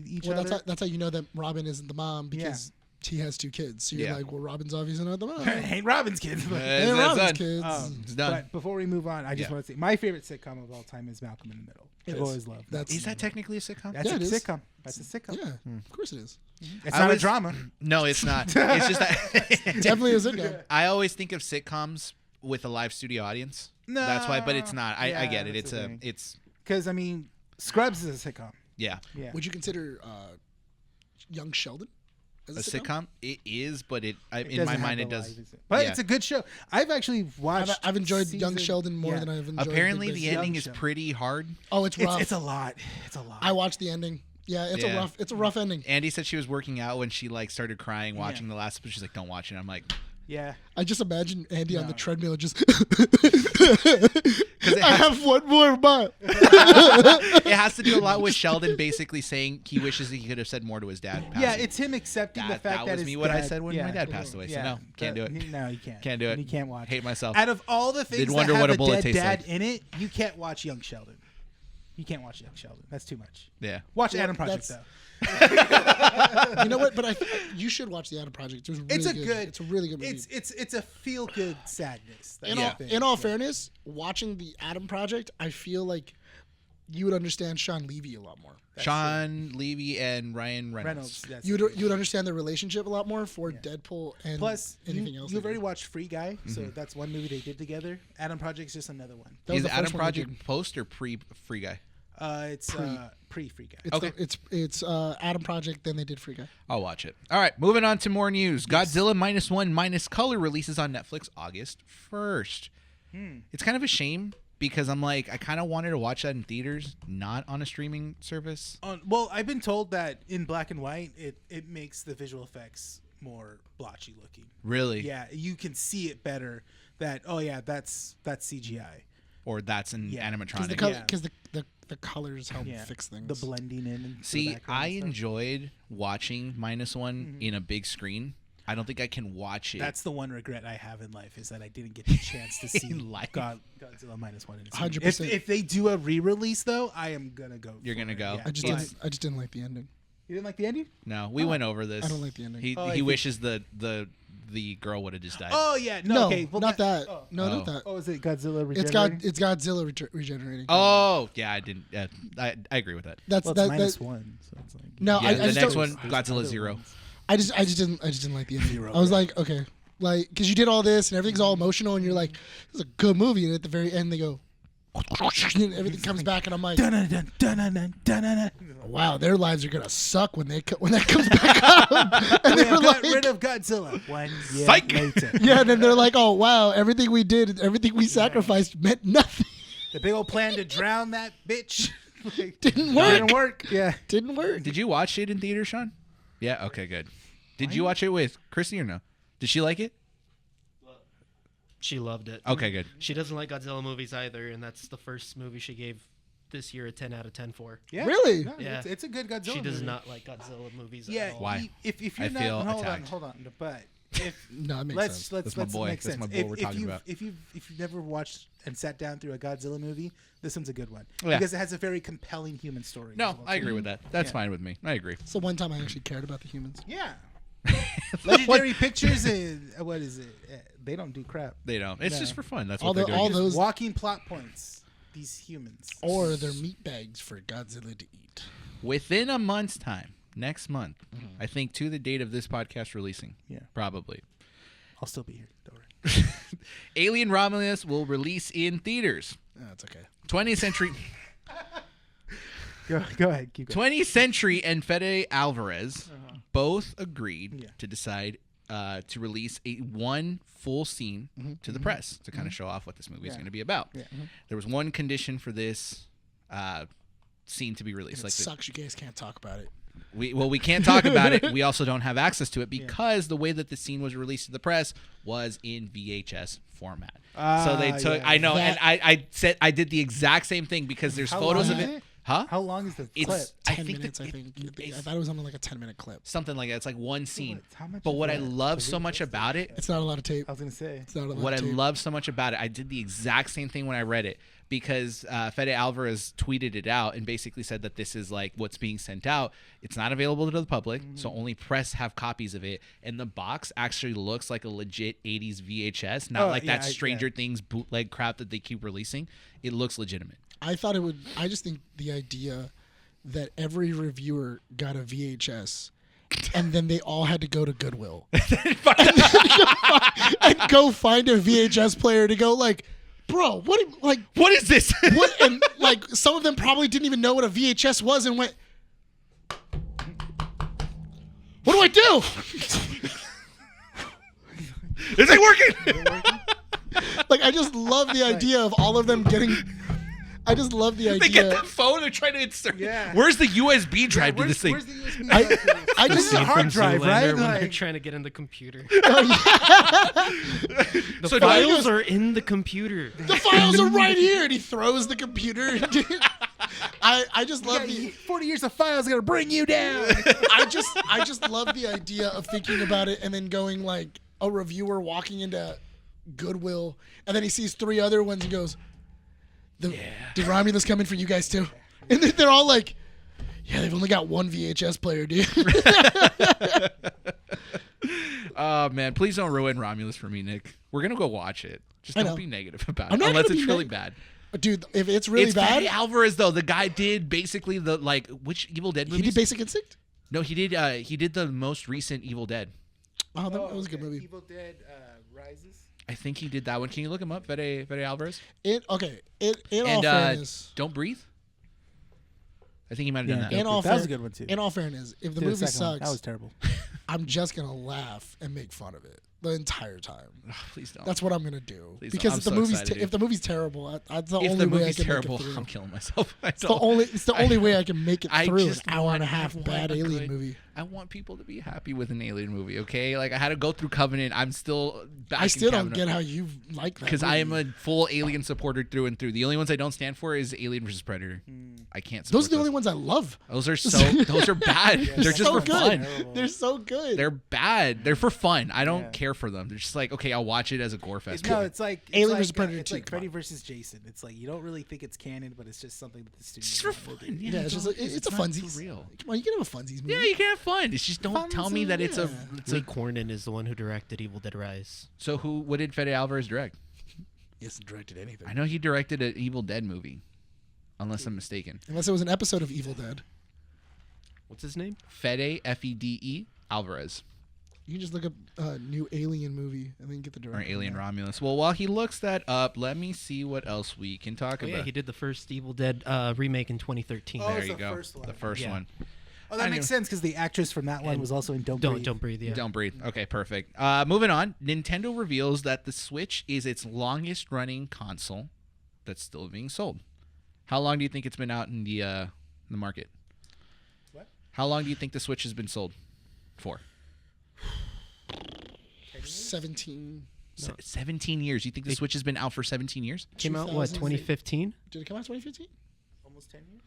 each other. That's how you know that Robin isn't the mom, because he has 2 kids. So you're like, well, Robin's obviously not the mom. Ain't Robin's kids. Ain't Robin's kids. It's done. But before we move on, I just want to say my favorite sitcom of all time is Malcolm in the Middle. I've always loved that. Is that technically a sitcom? That's Yeah, a it is. sitcom. That's a sitcom. Yeah, of course it is. It's not a drama. No, it's not. It's just that Definitely a sitcom. I always think of sitcoms with a live studio audience. No, That's why, but it's not. I get it. that's It's because I mean, Scrubs is a sitcom. yeah. Yeah. Would you consider Young Sheldon as A sitcom? It is, but in doesn't my have mind the it does. live, but yeah. it's a good show. I've actually watched. I've enjoyed Young Sheldon more than I've enjoyed. Apparently, Big the Bang ending Theory. is pretty hard. Oh, it's rough. It's a lot. It's a lot. I watched the ending. Yeah, it's a rough ending. Andy said she was working out when she started crying watching the last episode. She's like, "Don't watch it." I'm like, yeah. I just imagine Andy on the treadmill just. it I have one more but. it has to do a lot with Sheldon basically saying he wishes he could have said more to his dad. Yeah, it's him accepting the fact that was his me. What I dad- said when yeah. my dad passed away. So no, can't do it. No, you can't. Can't do it. You can't watch. Hate myself. Out of all the things Did wonder that what have a bullet dead tastes dad like. in it, you can't watch Young Sheldon. You can't watch Young Sheldon. That's too much. Yeah. Watch Well, Adam Project that's- though. You know what? But you should watch the Adam Project. It's a really good movie. It's a feel good sadness. That's In the all, thing. in all fairness, watching the Adam Project, I feel like you would understand Sean Levy a lot more. Sean Levy and Ryan Reynolds. Reynolds. That's You the would understand the relationship a lot more for Deadpool and Plus, anything else. you've they already did. watched Free Guy, so that's one movie they did together. Adam Project's just another one. That was Is the Adam first one they Project did. post or pre-Free Guy? It's pre-Free Guy. It's Okay. It's Adam Project. Then they did Free Guy. I'll watch it. All right, moving on to more news. Godzilla -1 minus color releases on Netflix August 1st. It's kind of a shame because I'm like, I kind of wanted to watch that in theaters, not on a streaming service. Well, I've been told that in black and white, it makes the visual effects more blotchy looking. Really? Yeah, you can see it better. That's CGI. Or that's an animatronic. Because the colors help fix things. The blending in. And See, the background I and stuff. enjoyed watching -1 in a big screen. I don't think I can watch it. That's the one regret I have in life is that I didn't get the chance to see life. Godzilla -1. In 100%. If they do a re-release though, I am gonna go. You're gonna go. Yeah. I just didn't like the ending. You didn't like the ending? No, we went over this. I don't like the ending. He I he think- wishes the girl would have just died. Oh yeah, No, okay, well, not that. Oh. No, not that. Oh, is it Godzilla? It's Godzilla regenerating. Oh, yeah, I didn't. Yeah, I agree with that. That's Well, it's that. -1, so it's like. No, Yeah, I the just next don't- one, Godzilla 0. I just didn't like the ending. I was like, okay, like because you did all this and everything's all emotional and you're like, this is a good movie, and at the very end they go, and everything comes back, and I'm like, Dun-dun-dun, dun-dun-dun, dun-dun-dun. wow, their lives are gonna suck when that comes back up. And We they have were got like, rid of Godzilla 1 year Psych. later. yeah, and then they're like, oh wow, everything we did, everything we sacrificed meant nothing. The big old plan to drown that bitch like, Didn't work. Didn't work. Yeah. Didn't work. Did you watch it in theater, Sean? Yeah. Okay. Good. Did you watch it with Chrissy or no? Did she like it? She loved it. Okay. Good. She doesn't like Godzilla movies either, and that's the first movie she gave this year a 10 out of 10 for. Yeah. Really? No, Yeah. it's a good Godzilla She does movie. not like Godzilla movies Yeah. at all. Why? If you're I not, feel hold attacked. on. But if No, it makes let's sense. let's That's my let's boy. make That's sense. my boy we're talking about. If you've never watched and sat down through a Godzilla movie, this one's a good one Yeah. because it has a very compelling human story. No, as well, I too. agree with that. That's Yeah. fine with me. I agree. So one time I actually cared about the humans. Yeah. Legendary Pictures and what is it? They don't do crap. They don't. It's No. just for fun. That's All what they're the- doing. all Just those- walking plot points. These humans. Or they're meat bags for Godzilla to eat. Within a month's time, next month, I think to the date of this podcast releasing. Yeah. Probably. I'll still be here. Don't worry. Alien Romulus will release in theaters. That's okay. 20th Century Go ahead. Keep going. 20th Century and Fede Alvarez both agreed to decide to release one full scene to the press to kind of show off what this movie is going to be about. Yeah. There was one condition for this scene to be released. And it sucks you guys can't talk about it. We can't talk about it. We also don't have access to it because the way that the scene was released to the press was in VHS format. So they took. I know, and I said I did the exact same thing because there's photos of it. Huh? How long is the clip? 10 minutes, I think. I thought it was only like a 10-minute clip. Something like that. It's like one scene. Much but what I love so much about it... It's not a lot of tape. I was going to say. It's not a lot what of tape. I love so much about it, I did the exact same thing when I read it because Fede Alvarez tweeted it out and basically said that this is like what's being sent out. It's not available to the public, so only press have copies of it. And the box actually looks like a legit 80s VHS, not like that Stranger Things bootleg crap that they keep releasing. It looks legitimate. I thought it would... I just think the idea... that every reviewer got a VHS and then they all had to go to Goodwill and go find a VHS player to go like, bro, what is this? What? And like some of them probably didn't even know what a VHS was and went, what do I do? Is it working? Like I just love the idea of all of them getting... I just love the idea. They get the phone and try to insert. Yeah. Where's the USB drive to this thing? Where's the USB drive? I just This is a hard drive, right? When Like, they're trying to get in the computer. The The files are in the computer. The files are right here, and he throws the computer. I just love the 40 years of files are gonna bring you down. I just love the idea of thinking about it and then going like a reviewer walking into Goodwill and then he sees 3 other ones and goes, did Romulus come in for you guys too? And they're all like, yeah, they've only got one VHS player, dude. Oh, man. Please don't ruin Romulus for me, Nick. We're going to go watch it. Just don't be negative about it. Unless it's really bad. Dude, if it's really bad. Fede Alvarez, though. The guy did basically the, like, which Evil Dead movies? He did Basic Instinct? No, he did the most recent Evil Dead. Oh, that was a good movie. Evil Dead Rises. I think he did that one. Can you look him up, Fede Alvarez? In all fairness. Don't Breathe? I think he might have done that. That was a good one, too. In all fairness, if the movie sucks, that was terrible. I'm just going to laugh and make fun of it the entire time. Oh, please don't. That's what I'm going to do. Please because if the movie's terrible, that's the if only the way I movie's can terrible, make it through. I'm killing myself. It's the only way I can make it through an hour and a half want bad a alien good- movie. I want people to be happy with an alien movie, okay? Like, I had to go through Covenant. I'm still back I still in don't Covenant. get how you like that. Because I am movie. a full Alien supporter through and through. The only ones I don't stand for is Alien vs Predator. I can't. Those Support are the only ones I love. Those are those are bad. They're just so for good. fun. They're so good. They're bad. They're for fun. I don't care for them. They're just like, okay, I'll watch it as a gore fest. No, it's like Alien vs. Predator It's 2, like come Freddy on. versus Jason. It's like you don't really think it's canon, but it's just something that the studio. It's just for fun. yeah, it's just it's a not funsies. for real. Come on, you can have a funsies movie. Yeah, you can have fun. It's just don't tell me that it's a. It's Lee a Cornyn is the one who directed Evil Dead Rise. so what did Fede Alvarez direct? He hasn't directed anything. I know he directed an Evil Dead movie, unless I'm mistaken. Unless it was an episode of Evil Dead. What's his name? Fede Fede Alvarez You can just look up new Alien movie and then get the or director. Alien Romulus. Well, while he looks that up, let me see what else we can talk Oh, about. yeah, he did the first Evil Dead remake in 2013. Oh, There it's you the go. first one. The first Yeah. one. Oh, that makes sense because the actress from that one was also in Don't Breathe. Don't breathe. Yeah. Don't breathe. Okay, perfect. Moving on. Nintendo reveals that the Switch is its longest running console that's still being sold. How long do you think it's been out in the market? What? How long do you think the Switch has been sold for? 17. 17 years. You think the Switch has been out for 17 years? Came out what 2015? Did it come out 2015? Almost 10 years.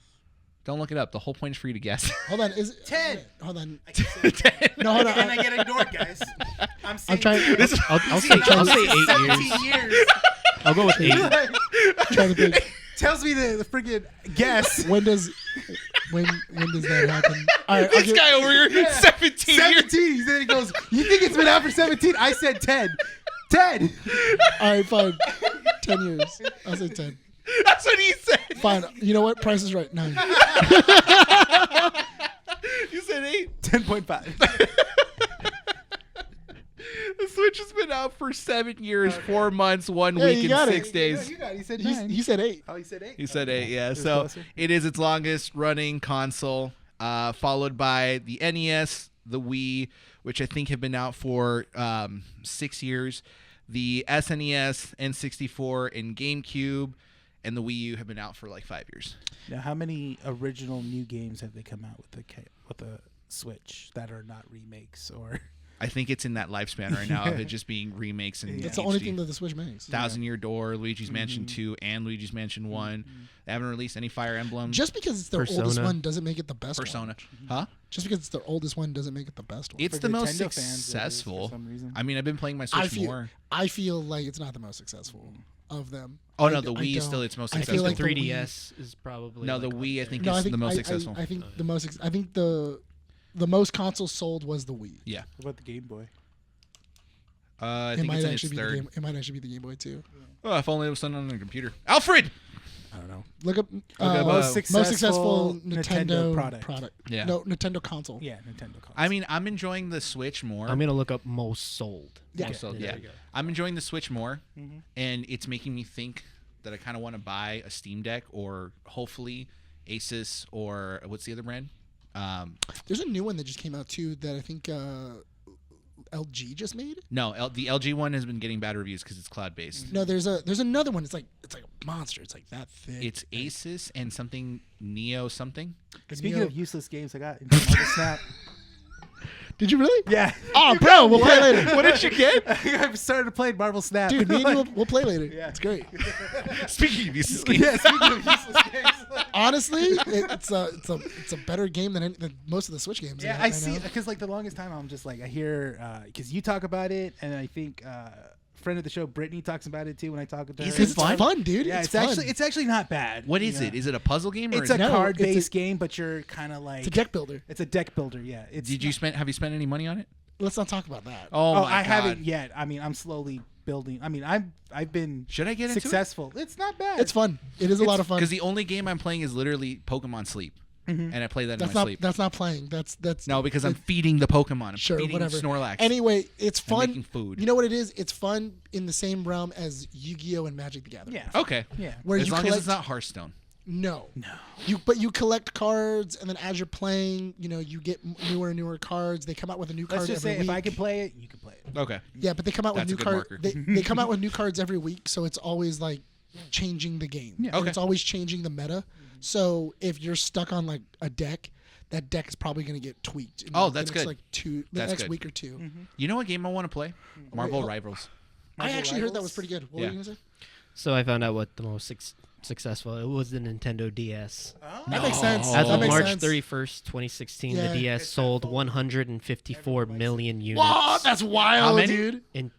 Don't look it up. The whole point is for you to guess. Hold on. Is it 10. Hold on. I keep saying 10. No, hold on. And I get ignored, guys. I'm saying trying. 10. I'll say 8 years. 17 years. I'll go with 8. Trying to think. Tells me the friggin' guess. When does that happen? All right, This guy over here, 17 years. 17. Then he goes, you think it's been out for 17? I said 10. 10. All right, fine. 10 years. I'll say 10. That's what he said. Fine. You know what? Price is right. 9. You said 8. 10.5. The Switch has been out for 7 years, 4 months, 1 Yeah, week, you and got 6 it. days. You got it. He said 9. He said 8. Oh, he said 8? He said 8, yeah. was So closer. it is its longest running console, followed by the NES, the Wii, which I think have been out for 6 years. The SNES, N64, and GameCube, and the Wii U have been out for like 5 years. Now, how many original new games have they come out with the Switch that are not remakes or? I think it's in that lifespan right now of it just being remakes and That's the only thing that the Switch makes. Thousand Year Door, Luigi's Mansion 2, and Luigi's Mansion 1. They haven't released any Fire Emblem. Just because it's their oldest one doesn't make it the best Persona. one. Huh? Just because it's their oldest one doesn't make it the best one. It's For the most Nintendo fans, it is successful. for some reason. I mean, I've been playing my Switch more. I feel like it's not the most successful of them. Oh, no, the Wii is still its most I successful. feel like the 3DS is probably No, the like Wii, I up think, there. is the most successful. I think the most. I think the most consoles sold was the Wii. Yeah. What about the Game Boy? I It think might it's in its actually be the third. game. It might actually be the Game Boy too. Oh, if only it was done on a computer. Alfred! I don't know. Look up up, most successful Nintendo product. Yeah. No, Nintendo console. Yeah, Nintendo console. I mean, I'm enjoying the Switch more. I'm gonna look up most sold. Yeah. Also, There yeah. you go. I'm enjoying the Switch more, and it's making me think that I kind of want to buy a Steam Deck or hopefully Asus or what's the other brand? There's a new one that just came out too that I think LG just made. No, the LG one has been getting bad reviews because it's cloud based. No, there's another one. It's like a monster. It's like that thick. It's Asus and something Neo something. Speaking Neo- of useless games, I got into Marvel Snap. Did you really? Yeah. Oh, bro, we'll play later. What did you get? I've started playing Marvel Snap. Dude, me and you we'll play later. Yeah. It's great. Speaking of useless games. Yeah, speaking of useless games. Honestly, it's a better game than most of the Switch games. Yeah, I I see. know. Because like the longest time, I'm just like I hear because you talk about it, and I think friend of the show Brittany talks about it too when I talk to her. Is it Because it's fun? fun, dude. Yeah, it's it's fun. actually not bad. What is Yeah. it? Is it a puzzle game or It's is a it? No, card-based it's a- game, but you're kind of like It's a deck builder. It's a deck builder. Yeah. It's Did you have you spent any money on it? Let's not talk about that. Oh, my I God. haven't yet. I mean, I'm slowly building. I mean, I've been Should I get into it? successful. It's not bad. It's fun. It is a lot of fun. Because the only game I'm playing is literally Pokemon Sleep, and I play that in That's my not sleep. that's not playing. That's No, because I'm feeding the Pokemon. I'm sure feeding whatever. Snorlax. Anyway, it's I'm fun. making food. You know what it is? It's fun in the same realm as Yu-Gi-Oh and Magic the Gathering. Yeah. Okay. Yeah. Where As you long collect as it's not Hearthstone. No. No. You collect cards, and then as you're playing, you get newer and newer cards. They come out with a new card Let's just every say week. if I can play it, you can play it. Okay. Yeah, but they come out That's with a new good cards. marker. They come out with new cards every week, so it's always like changing the game. Yeah. And Okay. it's always changing the meta. So if you're stuck on like a deck, that deck is probably going to get tweaked. In Oh, like that's the next, good. Like the That's next good. week or two. You know what game I want to play? Marvel oh. Rivals. I Marvel actually heard that Rivals? was pretty good. What Yeah. were you going to say? So I found out what the most successful. It was the Nintendo DS. That makes sense. As that of makes March sense. 31st, 2016, Yeah. the DS sold 154 million units. Wow, that's wild, How many? dude. In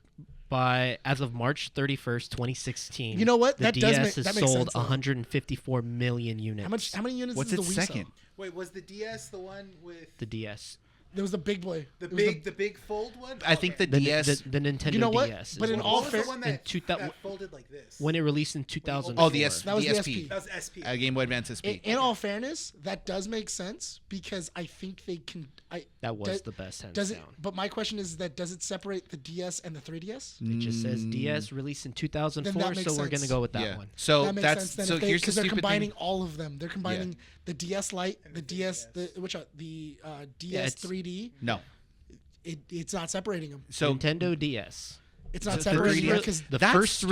as of March 31st, 2016. You know what? The That DS does make- has that makes sold sense, though. 154 million units. How many units What's is the its Wii second? sell? Wait, was the DS the one with The DS. There was the big boy. the It was big the big fold one? I think the The, DS. the Nintendo You know what? DS. But is in what all it what was. was the one in that, 2000 that folded like this? when it released in 2004. Oh, the That was the SP. That was SP. Game Boy Advance SP. In all fairness, that does make sense because I think they can. That was does- the best hands Does it? down. But my question is that does it separate the DS and the 3DS? It just says DS released in 2004, makes so we're gonna sense. go with that Yeah. one. So That makes that's sense. Then so if they, here's the because they're stupid combining thing. all of them. They're combining the DS Lite, the DS, the DS it's- 3D. No. It's not separating them. So Nintendo DS. It's not the separating them 3DS because The That's first stupid.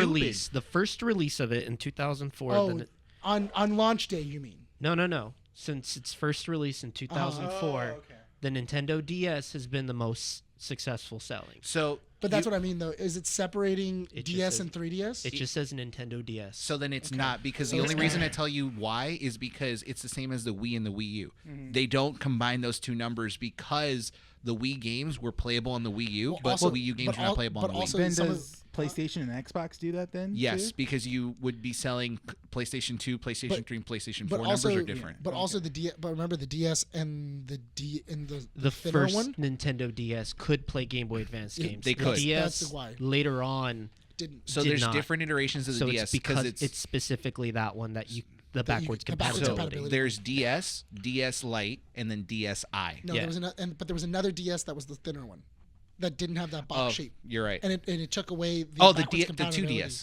release, of it in 2004. oh, on launch day you mean? No. Since its first release in 2004, Oh, okay. the Nintendo DS has been the most successful selling. so But that's what I mean though. Is it separating It just DS says- and 3DS? It just says Nintendo DS. So then it's not because So the it's only reason not. I tell you why is because it's the same as the Wii and the Wii U. Mm-hmm. They don't combine those two numbers because the Wii games were playable on the Wii U, Well, but also- the Wii U games but were not al- playable but on the Wii. also- Then some of- does PlayStation and Xbox do that then? Yes, too? because you would be selling PlayStation 2, PlayStation But- 3, and PlayStation but 4 also, numbers are different. But also the DS. But remember the DS and the the thinner first one Nintendo DS could play Game Boy Advance Yeah, games. they The could. DS That's why. later on, didn't. So did there's not. different iterations of the so DS it's because because it's specifically that one that the That you- backwards the backwards compatibility. compatibility. there's DS, DS Lite, and then DSi. No, Yeah. there was another, but there was another DS that was the thinner one, that didn't have that Oh, box shape, you're right. and it took away. The Oh, the backwards 2DS. compatibility.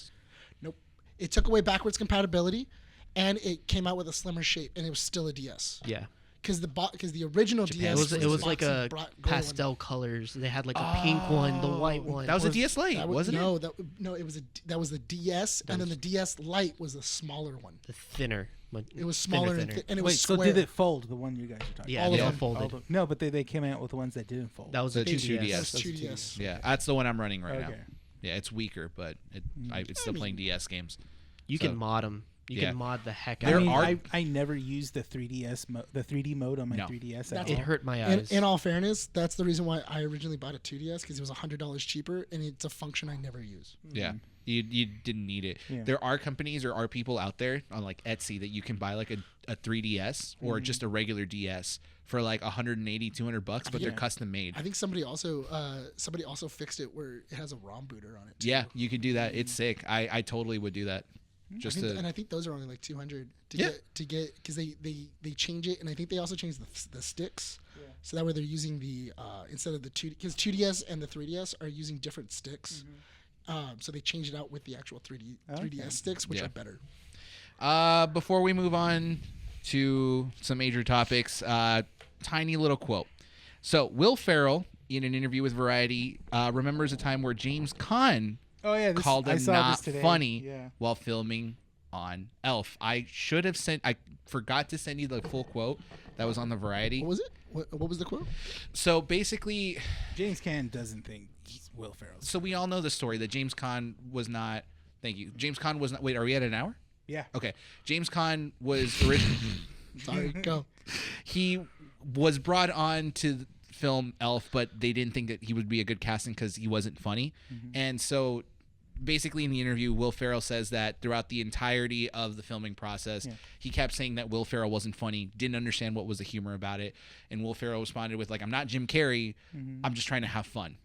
Nope, it took away backwards compatibility, and it came out with a slimmer shape, and it was still a DS. Yeah. because the original Japan. DS It was the like boxy a gold one. pastel colors. They had like a pink one, the white one. That was a DS Lite, wasn't it? No, that was the DS, and then the DS Lite was the smaller one. The thinner. It was smaller thinner. and it Wait, was so square. did it fold? The one you guys are talking Yeah, about? they all of them. folded. No, but they came out with the ones that didn't fold. That was The a 2DS. 2DS. That's That's 2DS. Yeah, that's the one I'm running right now. Okay. Yeah, it's weaker, but it's still playing DS games. You So- can mod them. You Yeah. can mod the heck There out. I of mean, them. are- I never used the 3D mode on my No. 3DS. That's At It all. hurt my eyes. In all fairness, that's the reason why I originally bought a 2DS, because it was $100 cheaper, and it's a function I never use. Yeah, you didn't need it. Yeah. There are companies or are people out there on like Etsy that you can buy like a 3DS or just a regular DS for like $180, $200, but they're Yeah. custom made. I think somebody also fixed it where it has a ROM booter on it. Too. Yeah, you could do that. It's sick. I totally would do that. And I think those are only like 200 to get because they change it, and I think they also change the sticks, so that way they're using the instead of the 2DS and the 3DS are using different sticks, so they change it out with the actual 3DS sticks, which Yeah. are better. Before we move on to some major topics, tiny little quote. So Will Ferrell, in an interview with Variety, remembers a time where James Caan Oh yeah, called I him saw not this today. funny Yeah. while filming on Elf. I forgot to send you the full quote that was on the Variety. What was it? What was the quote? So basically, James Caan doesn't think Will Ferrell's. so we all know the story that James Caan was not. Thank you. James Caan was not. Wait, are we at an hour? Yeah. Okay. James Caan was originally. Sorry, go. He was brought on to film Elf, but they didn't think that he would be a good casting because he wasn't funny. And so basically in the interview, Will Ferrell says that throughout the entirety of the filming process, he kept saying that Will Ferrell wasn't funny, didn't understand what was the humor about it. And Will Ferrell responded with like, I'm not Jim Carrey, I'm just trying to have fun.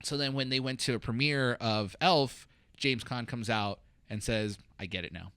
So then when they went to a premiere of Elf, James Caan comes out and says, I get it now.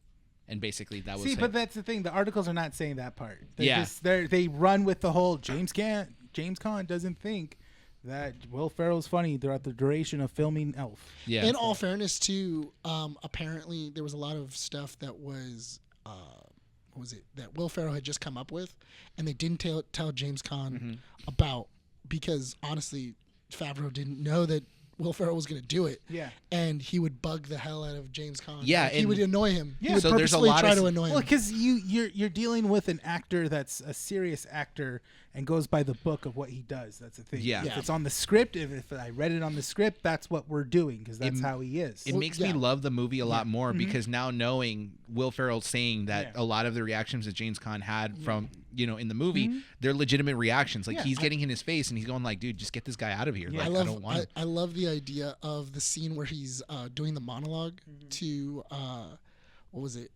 And basically that was See, him. but that's the thing. The articles are not saying that part. Yeah. They run with the whole James Caan doesn't think that Will Ferrell's funny throughout the duration of filming Elf. Yeah. In all fairness, too, apparently there was a lot of stuff that was what was it that Will Ferrell had just come up with, and they didn't tell James Caan about, because honestly, Favreau didn't know that Will Ferrell was going to do it. Yeah. And he would bug the hell out of James Caan. Yeah, Like, he and- would annoy him. Yeah. He would So there's a purposely lot try of- to annoy Well, him. because you're dealing with an actor that's a serious actor and goes by the book of what he does. That's the thing. Yeah. If Yeah. it's on the script, if I read it on the script, that's what we're doing because that's how he is. It makes me yeah. love the movie a lot more because now knowing Will Ferrell saying that a lot of the reactions that James Caan had from, in the movie, they're legitimate reactions. Like he's getting in his face and he's going like, dude, just get this guy out of here. Yeah. Like, I don't want him. I love the idea of the scene where he's doing the monologue to what was it?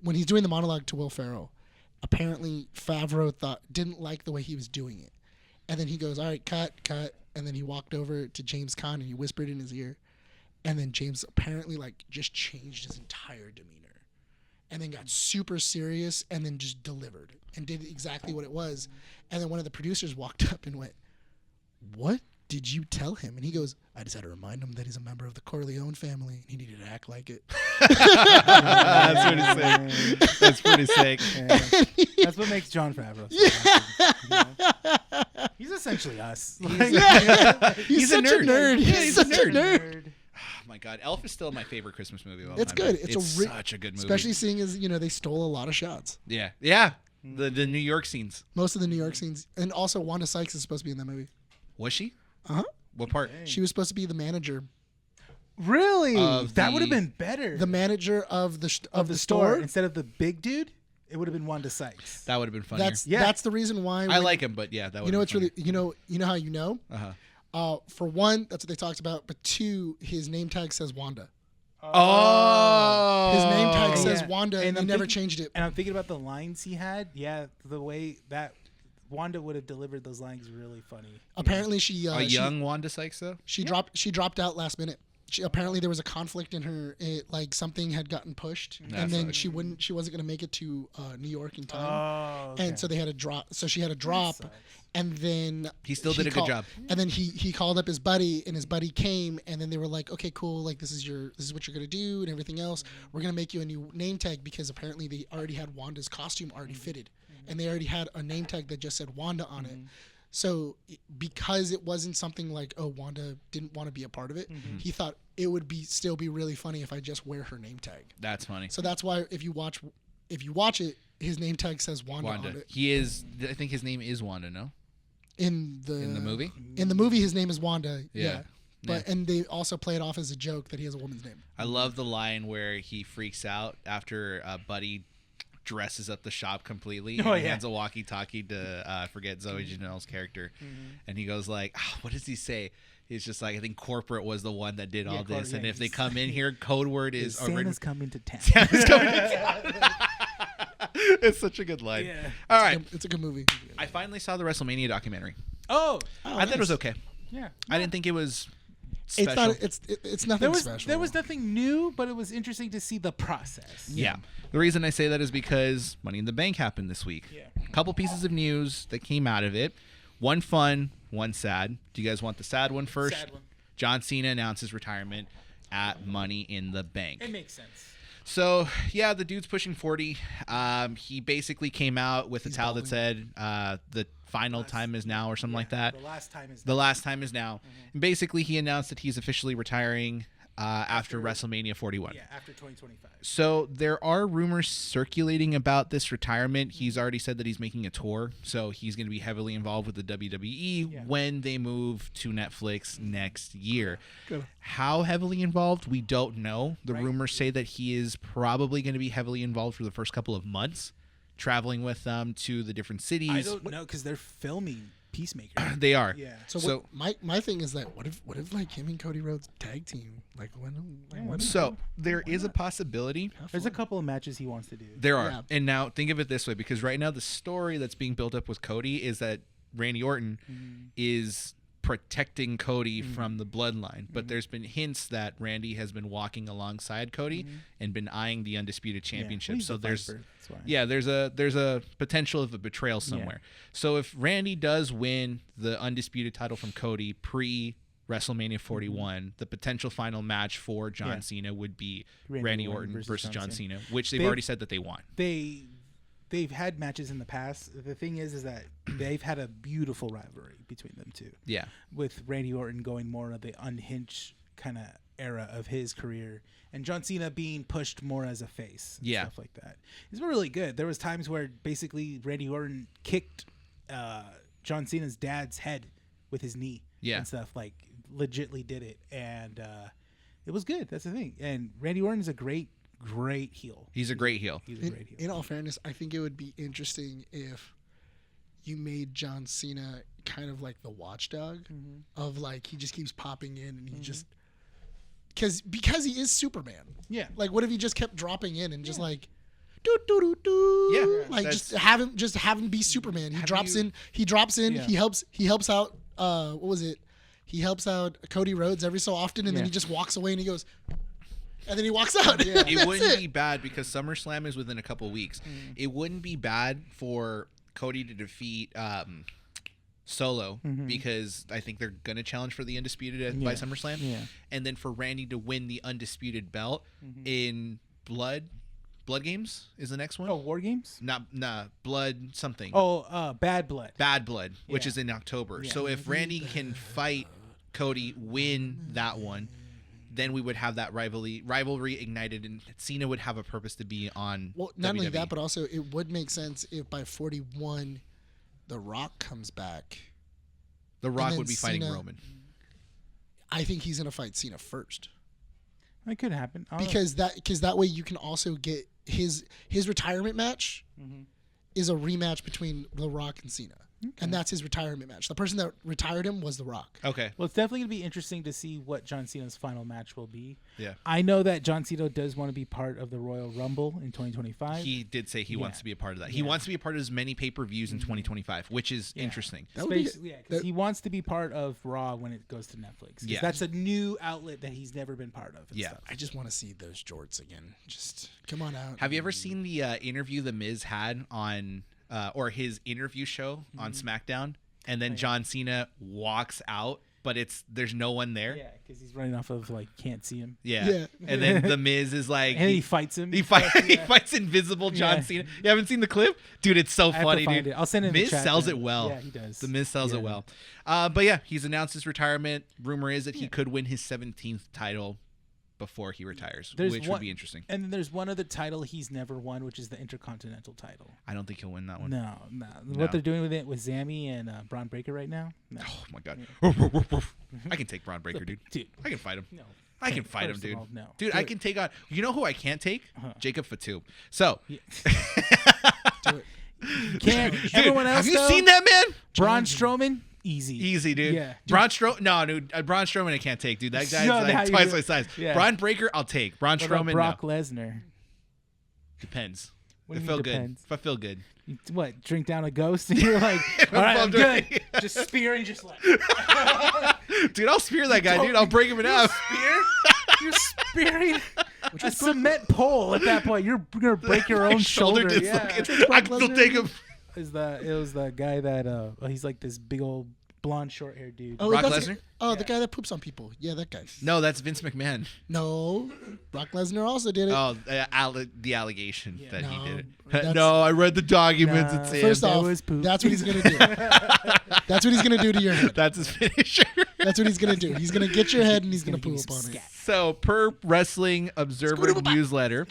When he's doing the monologue to Will Ferrell, apparently Favreau didn't like the way he was doing it, and then he goes, "All right, cut," and then he walked over to James Caan and he whispered in his ear, and then James apparently like just changed his entire demeanor, and then got super serious and then just delivered and did exactly what it was, and then one of the producers walked up and went, "What did you tell him?" And he goes, "I just had to remind him that he's a member of the Corleone family and he needed to act like it." That's pretty sick. That's pretty sick. Yeah. That's what makes Jon Favreau. He's essentially us. He's such a nerd. Yeah, He's such a nerd. Oh my God, Elf is still my favorite Christmas movie of all It's time. good. It's such a good movie. Especially seeing as, they stole a lot of shots. Yeah. The New York scenes. Most of the New York scenes. And also Wanda Sykes is supposed to be in that movie. Was she? Uh-huh. What part? She was supposed to be the manager. Really? Of That the- would have been better. The manager of the the store instead of the big dude. It would have been Wanda Sykes. That would have been funnier. That's the reason why I like him, but yeah, that would. it's really you know how you know? Uh-huh. For one, that's what they talked about, but two, his name tag says Wanda. Oh. His name tag says Yeah. Wanda, and they I'm never thinking- changed it. And I'm thinking about the lines he had. Yeah, the way that Wanda would have delivered those lines really funny. Apparently, she A young Wanda Sykes though. she dropped out last minute. apparently there was a conflict in her. Like something had gotten pushed, and then she wasn't gonna make it to New York in time, okay. and so they had to drop. So she had to drop, and then he still did a good job. And then he called up his buddy, and his buddy came, and then they were like, okay, cool, like this is what you're gonna do, and everything else. We're gonna make you a new name tag because apparently they already had Wanda's costume already fitted, and they already had a name tag that just said Wanda on it. So because it wasn't something like, oh, Wanda didn't want to be a part of it, he thought it would still be really funny if I just wear her name tag. That's funny. So that's why if you watch it, his name tag says Wanda on it. He is. I think his name is Wanda. No. In the movie. In the movie, his name is Wanda. Yeah. But and they also play it off as a joke that he has a woman's name. I love the line where he freaks out after Buddy dresses up the shop completely and hands a walkie-talkie to I forget Zoe Janelle's character, and he goes like, what does he say? He's just like, I think corporate was the one that did all this, and if they come in here, code word is Santa's coming to town. Santa's coming to town. It's such a good line. Yeah. All right, it's a good movie. I finally saw the WrestleMania documentary. Oh, I thought it was okay. Yeah, I didn't think it was special. It's nothing special. There was nothing new, but it was interesting to see the process. Yeah. The reason I say that is because Money in the Bank happened this week. Yeah. A couple pieces of news that came out of it. One fun, one sad. Do you guys want the sad one first? Sad one. John Cena announces retirement at Money in the Bank. It makes sense. So, yeah, the dude's pushing 40. He basically came out with a towel that said the final time is now or something like that. The last time is now. The last time is now. And basically, he announced that he's officially retiring after WrestleMania 41. Yeah, after 2025. So there are rumors circulating about this retirement. He's already said that he's making a tour, so he's going to be heavily involved with the WWE when they move to Netflix next year. Good. How heavily involved, we don't know. The rumors say that he is probably going to be heavily involved for the first couple of months, traveling with them to the different cities. I don't know because they're filming Peacemaker. They are. Yeah. So my thing is that what if like him and Cody Rhodes tag team when So there is a possibility. There's a couple of matches he wants to do. There are. Yeah. And now think of it this way, because right now the story that's being built up with Cody is that Randy Orton is protecting Cody from the bloodline. But there's been hints that Randy has been walking alongside Cody and been eyeing the Undisputed Championship. So there's there's a potential of a betrayal somewhere. So if Randy does win the Undisputed title from Cody pre WrestleMania 41, the potential final match for John Cena would be Randy Orton versus John Cena, which they've already said that they want. They've had matches in the past. The thing is that they've had a beautiful rivalry between them two. Yeah. With Randy Orton going more of the unhinged kind of era of his career, and John Cena being pushed more as a face. And stuff like that. It's been really good. There was times where basically Randy Orton kicked John Cena's dad's head with his knee. And stuff, like legitly did it, and it was good. That's the thing. And Randy Orton is a great heel. He's a great heel. In all fairness, I think it would be interesting if you made John Cena kind of like the watchdog of like he just keeps popping in and he just because he is Superman. Yeah. Like what if he just kept dropping in and just like do do do do. Yeah. Like just have him be Superman. He drops in. He helps out. What was it? He helps out Cody Rhodes every so often, and then he just walks away and he goes. And then he walks out. It wouldn't be bad because SummerSlam is within a couple weeks. It wouldn't be bad for Cody to defeat Solo because I think they're going to challenge for the Undisputed by SummerSlam. Yeah. And then for Randy to win the Undisputed belt in Blood Games is the next one. Oh, War Games? Nah, Blood something. Oh, Bad Blood. Bad Blood, which is in October. Yeah. So if Randy can fight Cody, win that one, then we would have that rivalry ignited, and Cena would have a purpose to be on. Well, not only that, but also it would make sense if by 41, The Rock comes back. The Rock would be fighting Roman. I think he's going to fight Cena first. That could happen because that way you can also get his retirement match is a rematch between The Rock and Cena. and that's his retirement match. The person that retired him was The Rock. Okay. Well, it's definitely going to be interesting to see what John Cena's final match will be. Yeah. I know that John Cena does want to be part of the Royal Rumble in 2025. He did say he wants to be a part of that. He wants to be a part of as many pay-per-views in 2025, which is interesting. That would be, Because he wants to be part of Raw when it goes to Netflix. Yeah. That's a new outlet that he's never been part of. Yeah. Stuff. I just want to see those jorts again. Just come on out. Have you ever seen the interview The Miz had on, or his interview show on SmackDown? And then John Cena walks out, but there's no one there. Yeah, because he's running off of can't see him. Yeah. And then The Miz is like, And he fights him. He fights invisible John Cena. You haven't seen the clip, dude? It's so funny, dude. I'll send it in Miz the chat. sells then. it well. Yeah, he does. The Miz sells it well. But yeah, he's announced his retirement. Rumor is that he could win his 17th title before he retires, which would be interesting. And then there's one other title he's never won, which is the Intercontinental title. I don't think he'll win that one. No. What they're doing with it with Zammy and Braun Breaker right now? No. Oh my god. I can take Braun Breaker, dude. I can fight him. No. I can fight him, First of dude. all, no. Dude, I can take on. You know who I can't take? Jacob Fatu. So, Can't. dude, Everyone else, have you though? seen that man? Braun Strowman? Easy, dude. Yeah. Braun Strowman. No, dude. Braun Strowman, I can't take, dude. That guy's No, how like you twice do- my size. Yeah. Braun Breaker, I'll take. Braun What about Strowman, Brock no. Lesnar? Depends. What If do I you feel mean good. depends? If I feel good. What? Drink down a ghost and you're like, all right, I'm good. Just spearing, just like Dude, I'll spear that guy, dude. I'll break him in half. You're spearing a cement pole at that point. You're gonna break your own shoulder. Yeah. I can still take him. It was the guy that he's like this big old blonde short haired dude. Oh, Brock that's Lesnar? the guy that poops on people. Yeah, that guy. No, that's Vince McMahon. No, Brock Lesnar also did it. Oh, the allegation that he No, did it. that's- No, I read the documents. Nah. It's him. First That off, was poop. that's what he's gonna do. That's what he's gonna do to your head. That's his finisher. That's what he's gonna do. He's gonna get your head and he's gonna poop on it. So, per Wrestling Observer newsletter,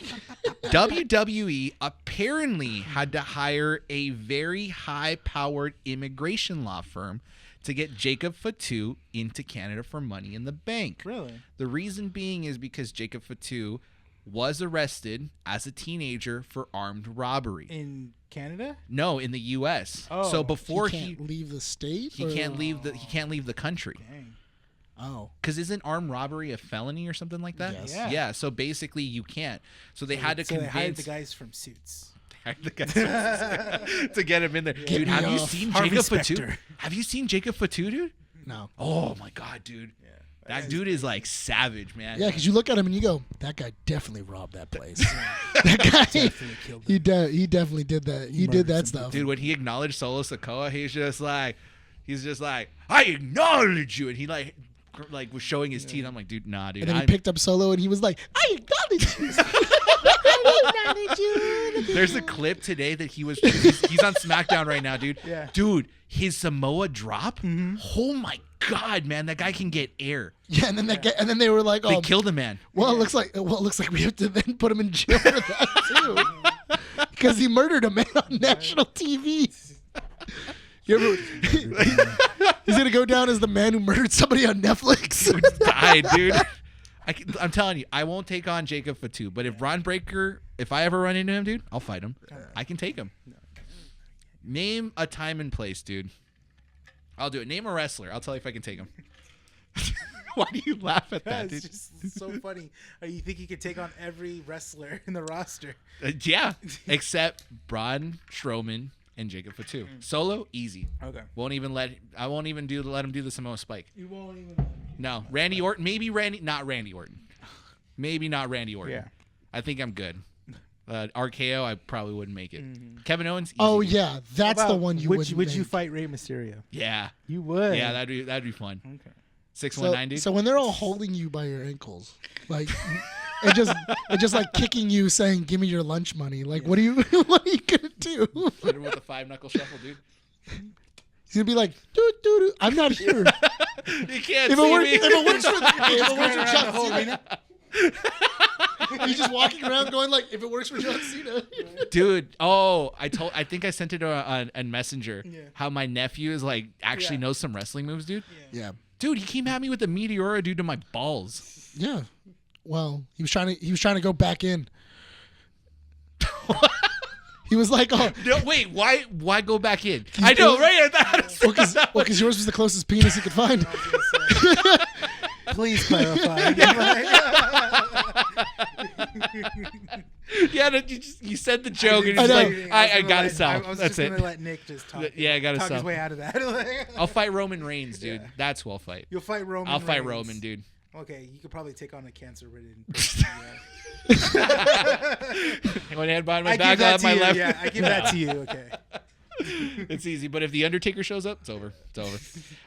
WWE apparently had to hire a very high-powered immigration law firm to get Jacob Fatu into Canada for Money in the Bank. Really? The reason being is because Jacob Fatu was arrested as a teenager for armed robbery. In Canada? No, in the U.S. Oh. So before He can't leave the state. he can't leave the country. Dang. Oh, Because isn't armed robbery a felony or something like that? Yes. Yeah. So basically, you can't. So they had to So they hired convince the guys from Suits. the guys to get him in there. Dude, me have you off. seen Harvey Jacob Fatu? Specter. Have you seen Jacob Fatu, dude? no. Oh my god, dude. That dude is like savage, man. Yeah, because you look at him and you go, that guy definitely robbed that place. That guy Definitely killed he definitely did that. He did that stuff. Dude, when he acknowledged Solo Sikoa, he's just like, I acknowledge you, and he like was showing his teeth. I'm like, dude, nah, dude. And then he picked up Solo and he was like, I acknowledge you. I acknowledge you. There's a clip today that he's on SmackDown right now, dude. Yeah. Dude, his Samoa drop. Oh my god, man, that guy can get air. Yeah, and then they were like, They oh, killed the man. well, it looks like we have to then put him in jail for that too, because he murdered a man on national TV. You ever, he's gonna go down as the man who murdered somebody on Netflix. Died, dude. I'm telling you, I won't take on Jacob Fatu, but if Braun Breaker, if I ever run into him, dude, I'll fight him. I can take him. Name a time and place, dude. I'll do it. Name a wrestler. I'll tell you if I can take him. Why do you laugh at that, It's dude? just so funny. You think you could take on every wrestler in the roster? Yeah, except Braun Strowman and Jacob Fatu. Solo, easy. Okay. I won't even let him do the Samoa Spike. You won't even. No, Randy Orton. Not Randy Orton. Maybe not Randy Orton. Yeah. I think I'm good. RKO, I probably wouldn't make it. Kevin Owens. Easy. Oh yeah, that's the one you would. wouldn't Would you make. fight Rey Mysterio? Yeah. You would. Yeah, that'd be fun. Okay. 619, dude. So when they're all holding you by your ankles, like, and just like kicking you, saying, "Give me your lunch money." Like, what are you gonna do? Hit him with a 5-knuckle shuffle, dude. He's gonna be like, "Doo doo doo, I'm not here." You can't If see me. it works for Around the whole John arena. Cena, he's just walking around going like, "If it works for John Cena." Dude, I think I sent it on Messenger. Yeah. How my nephew is like actually knows some wrestling moves, dude. Yeah, Dude, he came at me with the Meteora, dude, to my balls. He was like, "Oh, No, wait, why go back in?" I know, right? because yours was the closest penis he could find." Please clarify. Yeah, you said the joke, and I it's know. like, I gotta stop. I was That's just it. gonna let Nick just talk. Yeah, I gotta talk his stop. way out of that. I'll fight Roman Reigns, dude. Yeah. That's who I'll fight. You'll fight Roman. I'll fight Reigns. Roman, dude. Okay, you could probably take on a cancer-ridden. One hand behind my I back, give that on to my you. left. Yeah, I give that to you. Okay. It's easy, but if the Undertaker shows up, it's over. It's over.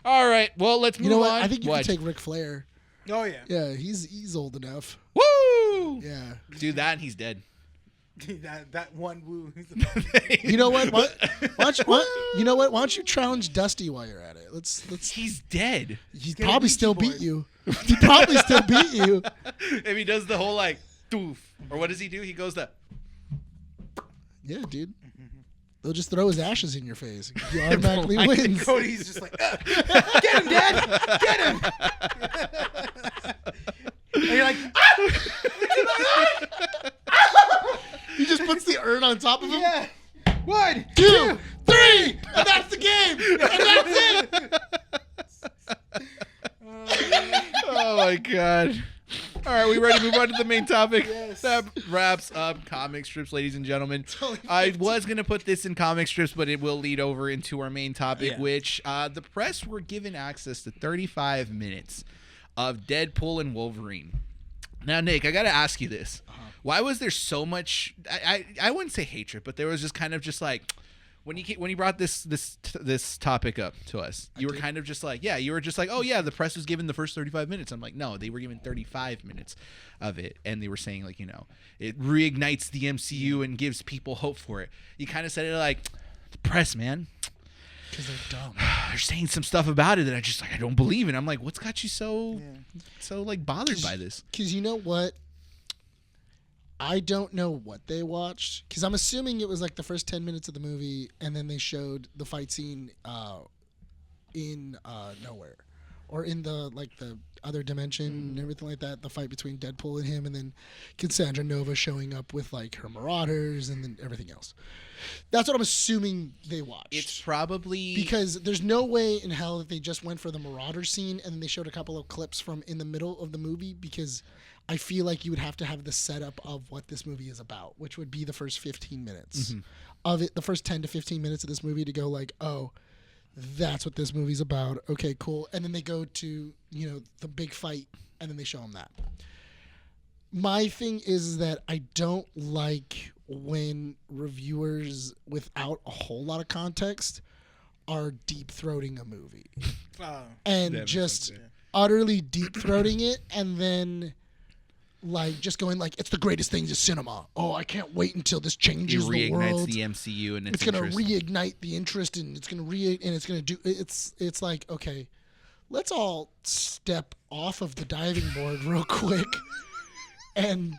All right, well, let's move You know what? on. I think you What? can take Ric Flair. Oh yeah. Yeah, he's old enough. Woo! Yeah. Do that, and he's dead. that one woo. You know what? You know what? Why don't you challenge Dusty while you're at it? Let's. He's dead. He'd gonna probably beat still you, beat boys. you. He'd probably still beat you. If he does the whole like doof, or what does he do? He goes to. Yeah, dude. They'll just throw his ashes in your face. He automatically Like wins. Cody's just like, get him, Dad, get him. And you're like, He just puts the urn on top of him. yeah. 1, 2, 3, and that's the game. And that's it. Oh my god. All right, we ready to move on to the main topic? Yes. That wraps up comic strips, ladies and gentlemen. only I was going to put this in comic strips, but it will lead over into our main topic, Yeah. which the press were given access to 35 minutes of Deadpool and Wolverine. Now, Nick, I got to ask you this. Why was there so much, I wouldn't say hatred, but there was just kind of just like, when you brought this topic up to us, you were kind of just like, yeah, you were just like, oh yeah, the press was given the first 35 minutes. I'm like, no, they were given 35 minutes of it, and they were saying like, you know, it reignites the MCU and gives people hope for it. You kind of said it like, the press, man, Because they're dumb. they're saying some stuff about it that I don't believe in. I'm like, what's got you so like bothered by this? Because you know what? I don't know what they watched. Because I'm assuming it was like the first 10 minutes of the movie, and then they showed the fight scene in nowhere, or in the other dimension and everything like that. The fight between Deadpool and him, and then Cassandra Nova showing up with like her Marauders, and then everything else. That's what I'm assuming they watched. It's probably Because there's no way in hell that they just went for the Marauder scene and then they showed a couple of clips from in the middle of the movie, because I feel like you would have to have the setup of what this movie is about, which would be the first 15 minutes of it, the first 10 to 15 minutes of this movie, to go like, oh, that's what this movie's about. Okay, cool. And then they go to, you know, the big fight, and then they show them that. My thing is that I don't like when reviewers, without a whole lot of context, are deep-throating a movie. And just utterly deep-throating it, and then like just going like, it's the greatest thing to cinema. Oh, I can't wait until this changes it the reignites world. the MCU and It's going to reignite the interest, and it's going to do it's like, okay, let's all step off of the diving board real quick and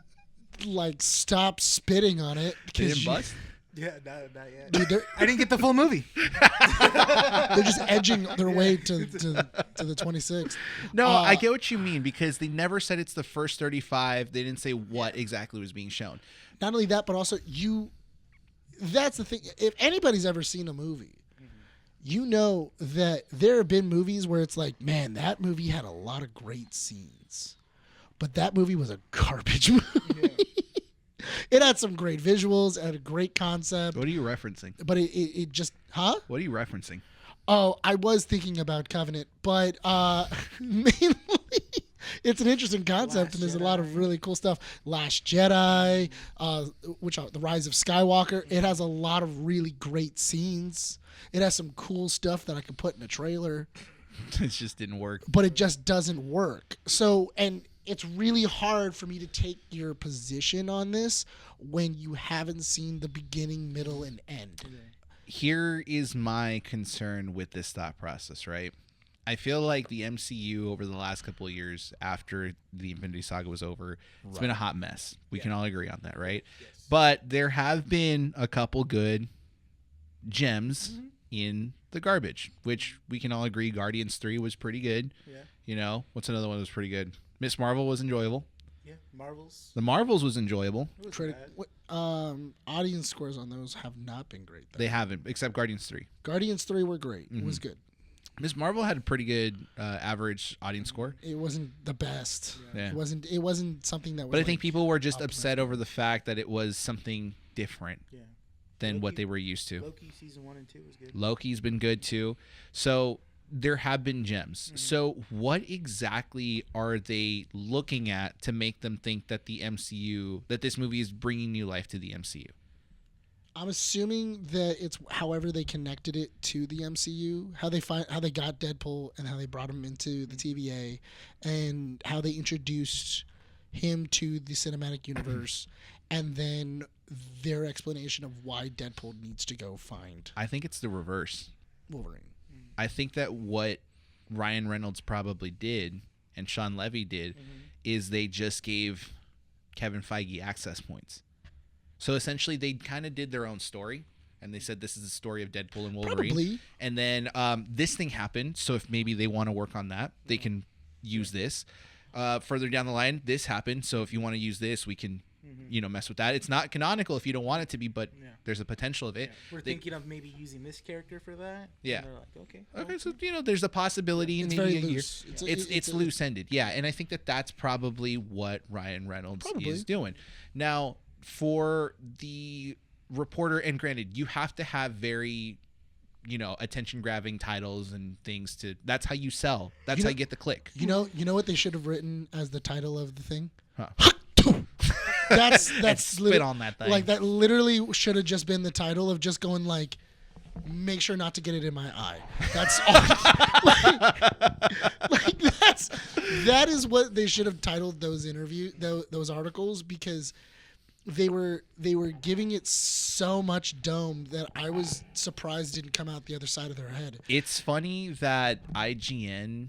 like stop spitting on it. They didn't bust? Yeah, not yet. Dude, I didn't get the full movie. they're just edging their way to the 26th. No, I get what you mean, because they never said it's the first 35. They didn't say what exactly was being shown. Not only that, but also that's the thing. If anybody's ever seen a movie, you know that there have been movies where it's like, man, that movie had a lot of great scenes, but that movie was a garbage movie. Yeah. It had some great visuals, it had a great concept. What are you referencing? But it just, huh? What are you referencing? Oh, I was thinking about Covenant, but mainly it's an interesting concept, and there's a lot of really cool stuff. Last Jedi, The Rise of Skywalker. It has a lot of really great scenes. It has some cool stuff that I could put in a trailer. It just didn't work. But it just doesn't work. So, and it's really hard for me to take your position on this when you haven't seen the beginning, middle, and end. Here is my concern with this thought process, right? I feel like the MCU over the last couple of years after the Infinity Saga was over, it's been a hot mess. We can all agree on that, right? Yes. But there have been a couple good gems in the garbage, which we can all agree Guardians 3 was pretty good. Yeah. You know, what's another one that was pretty good? Miss Marvel was enjoyable. Yeah, Marvels. The Marvels was enjoyable. It was Critic, bad. audience scores on those have not been great. Though. They haven't, except Guardians 3. Guardians 3 were great. It was good. Ms. Marvel had a pretty good average audience score. It wasn't the best. Yeah. It wasn't something that was But I think like, people were just upset over the fact that it was something different than what they were used to. Loki season 1 and 2 was good. Loki's been good too. So there have been gems. So what exactly are they looking at to make them think that the MCU, that this movie is bringing new life to the MCU? I'm assuming that it's however they connected it to the MCU, how they got Deadpool and how they brought him into the TVA, and how they introduced him to the cinematic universe, and then their explanation of why Deadpool needs to go find I think it's the reverse. Wolverine. I think that what Ryan Reynolds probably did and Sean Levy did is they just gave Kevin Feige access points. So essentially, they kind of did their own story, and they said this is the story of Deadpool and Wolverine. Probably. And then this thing happened, so if maybe they want to work on that, they can use this. Further down the line, this happened, so if you want to use this, we can, mess with that. It's not canonical if you don't want it to be, but there's a potential of it. We're thinking of maybe using this character for that. Yeah. And they're like, okay. Okay, so there's a possibility. It's maybe very a year. loose. It's loose ended, yeah. And I think that's probably what Ryan Reynolds is doing now. For the reporter, and granted, you have to have very, attention grabbing titles and things that's how you sell. That's how you get the click. You know what they should have written as the title of the thing? Huh. That's spit on that thing. Like that literally should have just been the title of just going like, make sure not to get it in my eye. That's all. that is what they should have titled those articles, because they were giving it so much dome that I was surprised it didn't come out the other side of their head. It's funny that IGN,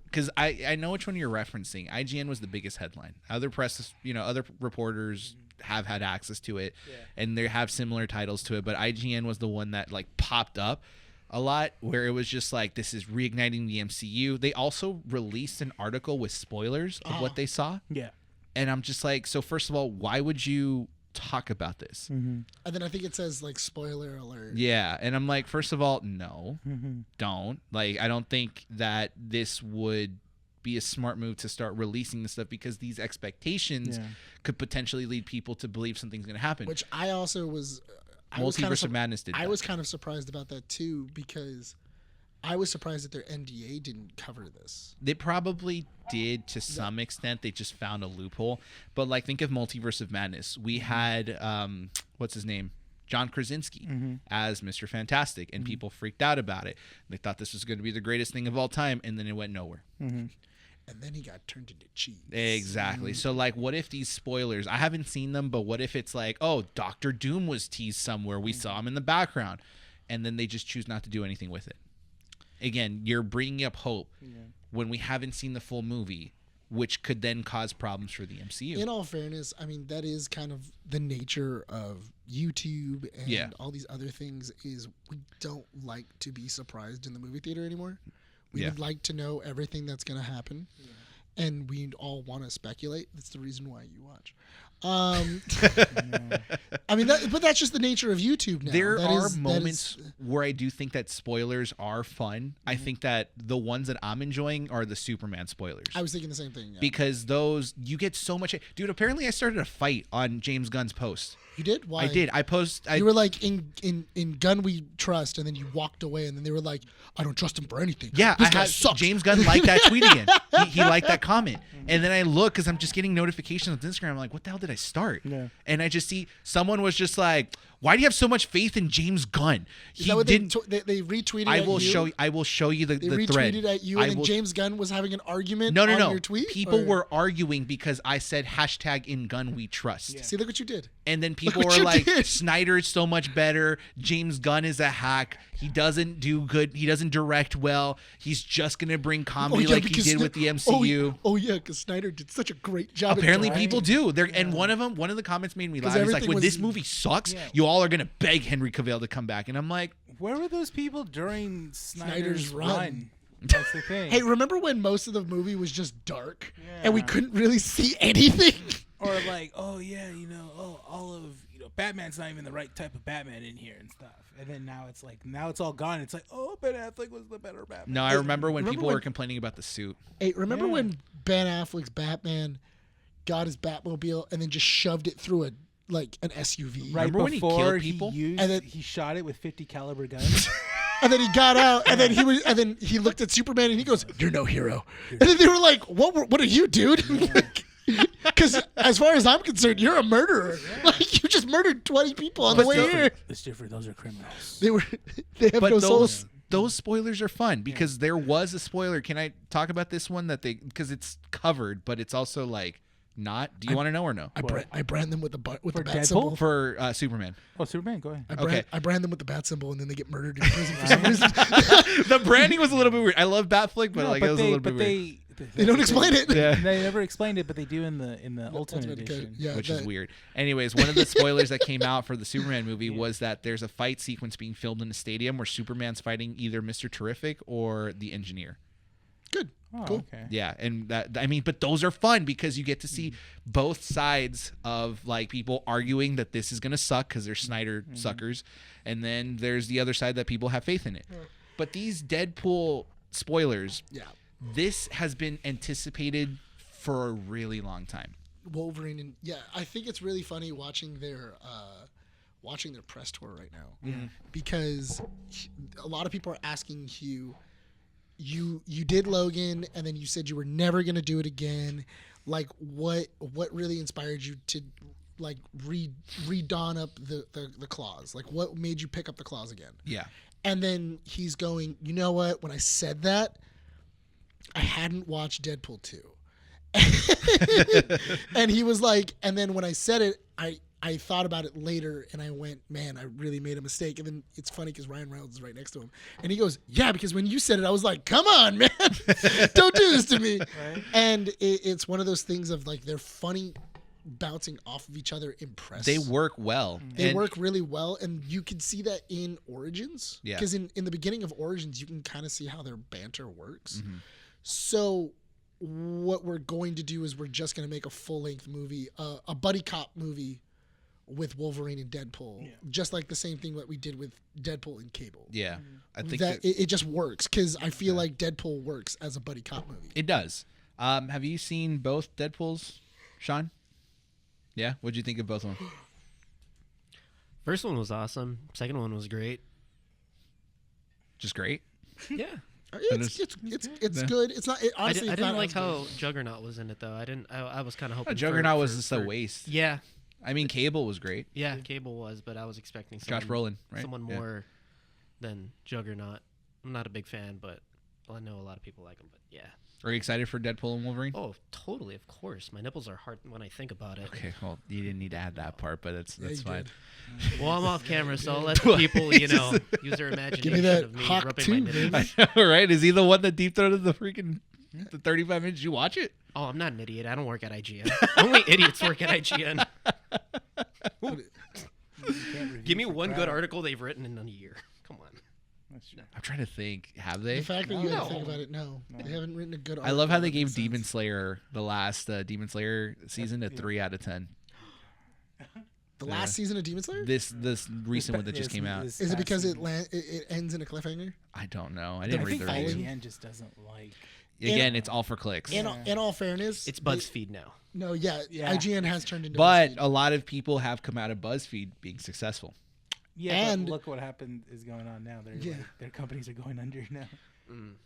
because I know which one you're referencing. IGN was the biggest headline. Other press, other reporters have had access to it, and they have similar titles to it. But IGN was the one that like popped up a lot, where it was just like, this is reigniting the MCU. They also released an article with spoilers of what they saw. Yeah. And I'm just like, so first of all, why would you talk about this? And then I think it says like spoiler alert. Yeah. And I'm like, first of all, no, don't. Like, I don't think that this would be a smart move to start releasing this stuff, because these expectations could potentially lead people to believe something's going to happen. Which I also was. Multiverse of Madness did that. I was kind of surprised about that too, because I was surprised that their NDA didn't cover this. They probably did to some extent. They just found a loophole. But like, think of Multiverse of Madness. We had what's his name? John Krasinski as Mr. Fantastic, and people freaked out about it. They thought this was going to be the greatest thing of all time, and then it went nowhere. And then he got turned into cheese. Exactly. So like, what if these spoilers, I haven't seen them, but what if it's like, oh, Doctor Doom was teased somewhere, we saw him in the background, and then they just choose not to do anything with it? Again, you're bringing up hope when we haven't seen the full movie, which could then cause problems for the MCU. In all fairness, I mean, that is kind of the nature of YouTube and all these other things, is we don't like to be surprised in the movie theater anymore. We would like to know everything that's going to happen. And we all want to speculate. That's the reason why you watch. I mean, but that's just the nature of YouTube now. There are moments where I do think that spoilers are fun. I think that the ones that I'm enjoying are the Superman spoilers. I was thinking the same thing. Yeah. Because those, you get so much. Dude, apparently I started a fight on James Gunn's post. You did? Why? I did. You were like, in Gunn we trust, and then you walked away, and then they were like, I don't trust him for anything. Yeah, this guy sucks. James Gunn liked that tweet again. He liked that comment. And then I look, because I'm just getting notifications on Instagram. I'm like, what the hell did I start? Yeah. And I just see someone was just like, why do you have so much faith in James Gunn? Is that what they retweeted at you? I will show you the thread. They retweeted at you, and then James Gunn was having an argument on your tweet? People were arguing because I said hashtag in Gunn we trust. Yeah. See, look what you did. And then people were like, Snyder's so much better. James Gunn is a hack. He doesn't do good. He doesn't direct well. He's just going to bring comedy like he did with the MCU. Oh, yeah, because Snyder did such a great job. Apparently people do. And one of the comments made me laugh. He's like, when this movie sucks, you all are going to beg Henry Cavill to come back. And I'm like, where were those people during Snyder's run? That's the thing. Hey, remember when most of the movie was just dark and we couldn't really see anything? Or like, oh yeah, all of Batman's not even the right type of Batman in here and stuff. And then now it's all gone. It's like, oh, Ben Affleck was the better Batman. No, I remember when people were complaining about the suit. Hey, remember when Ben Affleck's Batman got his Batmobile and then just shoved it through an SUV? Right Remember when he before killed people? he shot it with 50 caliber guns. And then he got out, and then he looked at Superman and he goes, "You're no hero." And then they were like, "What are you, dude?" Because as far as I'm concerned, you're a murderer. Like you just murdered 20 people on the way here. It's different. Those are criminals. They have no soul. Those spoilers are fun because there was a spoiler. Can I talk about this one because it's covered, but it's also like not. Do you want to know or no? I brand them with the bat Deadpool? symbol. For Superman. Oh, Superman, go ahead. I brand them with the bat symbol, and then they get murdered in prison for some reason. The branding was a little bit weird. I love Batflick, but it was a little bit weird. They don't explain it. Yeah. They never explained it, but they do in the Ultimate Edition. Yeah, which is weird. Anyways, one of the spoilers that came out for the Superman movie was that there's a fight sequence being filmed in a stadium where Superman's fighting either Mr. Terrific or the Engineer. Good. Oh, Cool. okay. Yeah, and but those are fun because you get to see both sides of like people arguing that this is gonna suck because they're Snyder suckers, and then there's the other side that people have faith in it. But these Deadpool spoilers, this has been anticipated for a really long time. Wolverine and I think it's really funny watching their press tour right now because a lot of people are asking Hugh. You did Logan, and then you said you were never gonna do it again. Like, what really inspired you to like redon up the claws? Like, what made you pick up the claws again? Yeah. And then he's going, you know what? When I said that, I hadn't watched Deadpool 2. And he was like, and then when I said it, I thought about it later and I went, man, I really made a mistake. And then it's funny because Ryan Reynolds is right next to him. And he goes, yeah, because when you said it, I was like, come on, man. Don't do this to me. Right? And it's one of those things of like, they're funny bouncing off of each other in press. They work well. They work really well. And you can see that in Origins. Yeah. Because in the beginning of Origins, you can kind of see how their banter works. Mm-hmm. So what we're going to do is we're just going to make a full-length movie, a buddy cop movie with Wolverine and Deadpool, just like the same thing that we did with Deadpool and Cable. Yeah, I think that it just works because I feel like Deadpool works as a buddy cop movie. It does. Have you seen both Deadpools, Sean? Yeah, what'd you think of both of them? First one was awesome. Second one was great. Just great. Yeah. It's good. It's not. Honestly, I didn't like how Juggernaut was in it though. I was kind of hoping. Juggernaut was just a waste. Yeah. I mean, Cable was great. Yeah, Cable was, but I was expecting Josh Brolin, right? Someone more than Juggernaut. I'm not a big fan, but I know a lot of people like him. But yeah. Are you excited for Deadpool and Wolverine? Oh, totally, of course. My nipples are hard when I think about it. Okay, well, you didn't need to add that part, but that's fine. Well, I'm off camera, so I'll let the people, use their imagination. Give me that of me hawk rubbing too, my nipples. I know, right? Is he the one that deep throated the freaking the 35 minutes? You watch it? Oh, I'm not an idiot. I don't work at IGN. Only idiots work at IGN. Give me one good article they've written in a year. Come on. I'm trying to think. Have they? The fact that you had to think about it, no. They haven't written a good article. I love how they gave Demon Slayer, the last Demon Slayer season, a 3 out of 10. The last season of Demon Slayer? This recent one that just came out. Is it because it ends in a cliffhanger? I don't know. I didn't read the review. review. IGN just doesn't like. Again, it's all for clicks. In all fairness, it's BuzzFeed now. No, IGN has turned into But BuzzFeed. a lot of people have come out of BuzzFeed being successful. Yeah, and but look what happened is going on now. Their companies are going under now.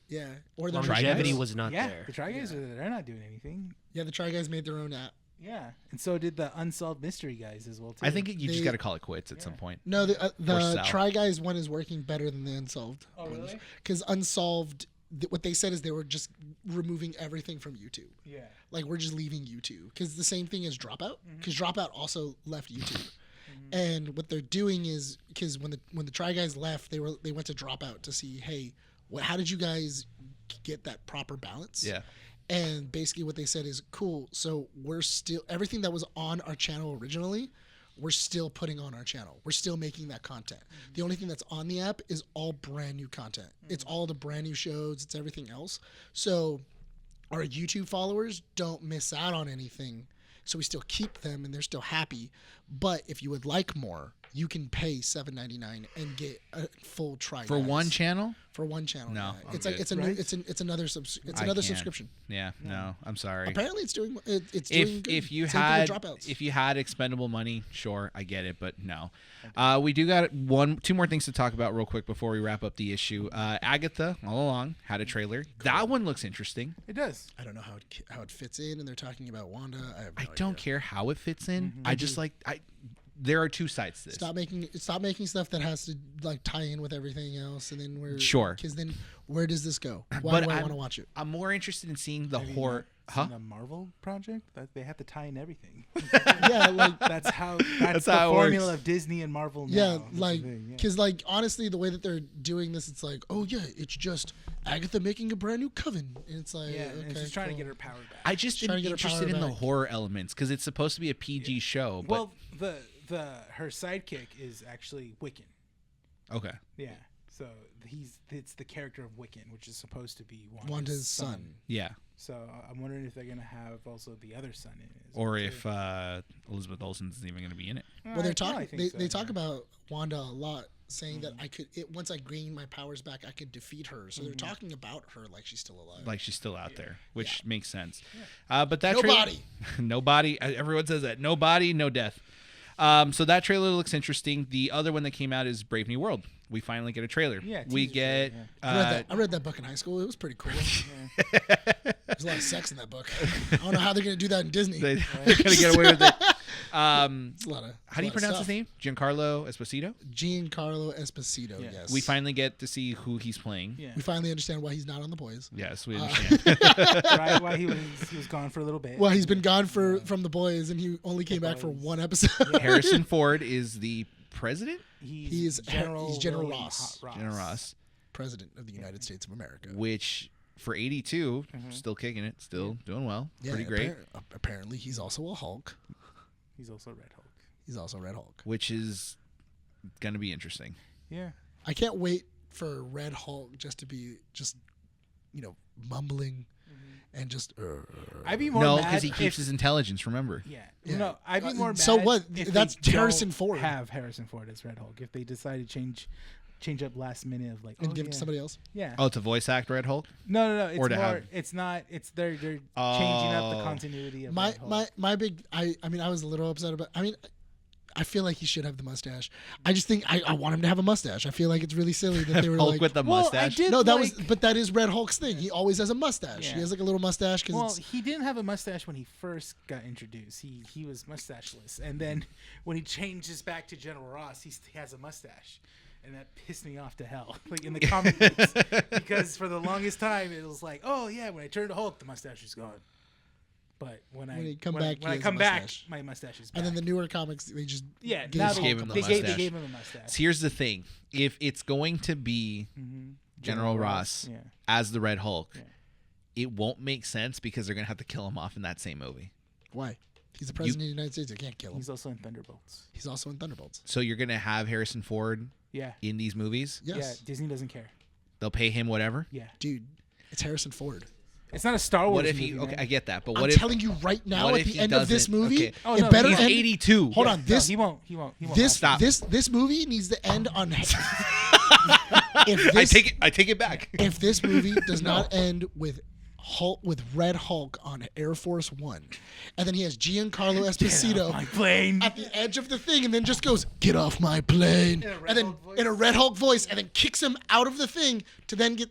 Yeah, or the longevity was not there. The Try Guys they're not doing anything. Yeah, the Try Guys made their own app. Yeah, and so did the Unsolved Mystery guys as well too. I think you just got to call it quits at some point. No, the Try Guys one is working better than the Unsolved. Oh, really? Because Unsolved, what they said is they were just removing everything from YouTube. Yeah. Like we're just leaving YouTube because the same thing as Dropout. Because Dropout also left YouTube. And what they're doing is because when the Try Guys left, they went to Dropout to see, hey, how did you guys get that proper balance? Yeah. And basically what they said is, cool, so we're still everything that was on our channel originally, we're still putting on our channel. We're still making that content. The only thing that's on the app is all brand new content. It's all the brand new shows. It's everything else. So our YouTube followers don't miss out on anything. So we still keep them and they're still happy. But if you would like more, you can pay $7.99 and get a full try For guys. one channel? For one channel. No, yeah. I'm It's like good. it's a new, it's another subscription. Yeah, no, I'm sorry. Apparently, it's doing it's doing good. If you Same thing had with dropouts. if you had expendable money, sure, I get it, but no. We do got two more things to talk about real quick before we wrap up the issue. Agatha all along had a trailer. That one looks interesting. It does. I don't know how it fits in, and they're talking about Wanda. I don't care how it fits in. I just there are two sides to this. Stop making stuff that has to like tie in with everything else, and then because then where does this go? Why do I want to watch it? I'm more interested in seeing the horror. Huh? A Marvel project that they have to tie in everything. Yeah, like that's the how it formula works. of Disney and Marvel. Yeah, Now. like because like honestly, the way that they're doing this, it's like, oh yeah, it's just Agatha making a brand new coven, and it's like, yeah, okay, and she's trying to get her power back. I just am interested in the horror elements because it's supposed to be a PG show. But Well, her sidekick is actually Wiccan. Okay. Yeah. So it's the character of Wiccan, which is supposed to be Wanda's son. Yeah. So I'm wondering if they're gonna have also the other son in it, or if Elizabeth Olsen's even going to be in it. Well, they're talking. They talk about Wanda a lot, saying that once I gain my powers back, I could defeat her. So they're talking about her like she's still alive, like she's still out there, which makes sense. But that no body. Everyone says that. No body, no death. So that trailer looks interesting. The other one that came out is Brave New World. We finally get a trailer. Yeah, we get. I read that book in high school. It was pretty cool. There's a lot of sex in that book. I don't know how they're gonna do that in Disney. They're gonna get away with it. It's a lot of. How do you pronounce his name? Giancarlo Esposito. Giancarlo Esposito. Yes. We finally get to see who he's playing. Yeah. We finally understand why he's not on The Boys. Yes, we understand. Right, why he was gone for a little bit. Well, he's been gone from The Boys, and he only came back for one episode. Yeah. Harrison Ford is the president. He's General Ross. General Ross, President of the United States of America. Which for 82, still kicking it, still doing well, pretty great. Apparently, he's also a Hulk. He's also Red Hulk. Which is gonna be interesting. Yeah. I can't wait for Red Hulk just to be mumbling and just. I'd be more mad because he keeps his intelligence. Remember. Yeah. No, I'd be more mad. So what? If That's they Harrison don't Ford. Have Harrison Ford as Red Hulk if they decide to change up last minute of like and give it to somebody else. Yeah. Oh, to voice act Red Hulk. No. It's or to more. have... It's not. It's they're changing up the continuity of Red Hulk. My big. I mean, I was a little upset about. I mean, I feel like he should have the mustache. I just think I want him to have a mustache. I feel like it's really silly that they were Hulk like with the mustache. But that is Red Hulk's thing. He always has a mustache. Yeah. He has like a little mustache. Well, he didn't have a mustache when he first got introduced. He was mustacheless, and then when he changes back to General Ross, he has a mustache. And that pissed me off to hell, like in the comic books, because for the longest time it was like, oh yeah, when I turn to Hulk, the mustache is gone. But when I come back, my mustache is back. And then the newer comics, they just gave him the mustache. They gave him a mustache. So here's the thing: if it's going to be General Ross as the Red Hulk, it won't make sense because they're gonna have to kill him off in that same movie. Why? He's the president of the United States. I can't kill him. He's also in Thunderbolts. So you're gonna have Harrison Ford in these movies? Yes. Yeah, Disney doesn't care. They'll pay him whatever? Yeah. Dude, it's Harrison Ford. It's not a Star Wars What if movie, he... man. Okay, I get that, but I'm telling you right now, at the end of this movie, it better he's end... 82. Hold on. This... He won't. This movie needs to end on... I take it back. If this movie does not end with Red Hulk on Air Force One, and then he has Giancarlo Esposito my plane at the edge of the thing, and then just goes, "Get off my plane," and then in a Red Hulk voice, and then kicks him out of the thing to then get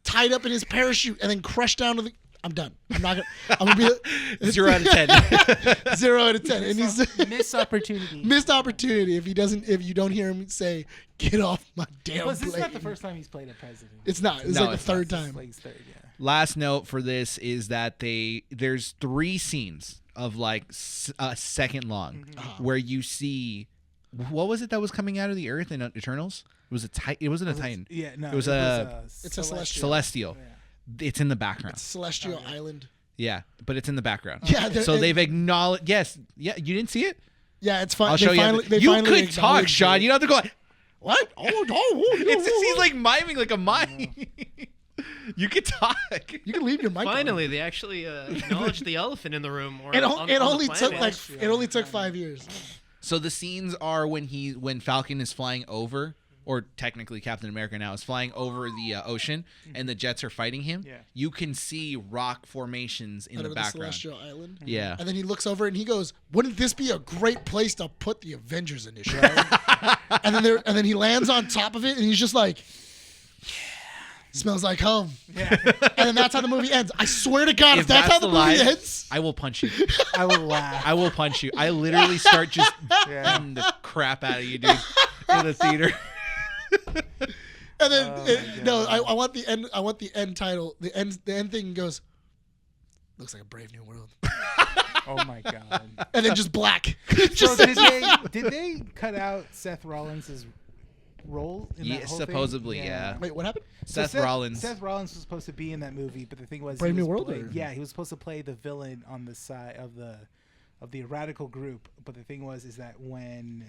tied up in his parachute and then crushed down to the. I'm done. I'm not gonna. I'm gonna be 0 out of 10. 0 out of 10. And he's missed opportunity. Missed opportunity if you don't hear him say, "Get off my damn plane." This is not the first time he's played a president. It's not. It's like the third time. Like third, yeah. Last note for this is that there's 3 scenes of like a second long where you see what was it that was coming out of the earth in Eternals? It was it wasn't a Titan. Yeah, no. It was it's a Celestial. Yeah. It's in the background. It's Celestial Island. Yeah, but it's in the background. Yeah. So they've acknowledged. Yes. Yeah. You didn't see it? Yeah, it's fine. I'll show you. You could talk, Sean. You don't have to go like, what? He's like miming like a mime. You could talk. You can leave your mic. Finally, they actually acknowledged the elephant in the room. Or it only took 5 years. So the scenes are when Falcon is flying over, or technically Captain America now is flying over the ocean, and the jets are fighting him. Yeah. You can see rock formations in the background. Celestial Island. Yeah. And then he looks over and he goes, "Wouldn't this be a great place to put the Avengers initiative?" and then he lands on top of it and he's just like, "Yeah, smells like home." Yeah. And then that's how the movie ends. I swear to God, if that's how the movie ends, I will punch you. I will laugh. I will punch you. I literally start just beating the crap out of you, dude, in the theater. And then I want the end. I want the end title. The end thing goes, "Looks like a Brave New World." Oh my God. And then just black. So did they cut out Seth Rollins' role in that whole supposedly, thing? yeah. Wait, what happened? Seth Rollins. Seth Rollins was supposed to be in that movie, but the thing was, Brave New World? Yeah, he was supposed to play the villain on the side of the radical group. But the thing was, is that when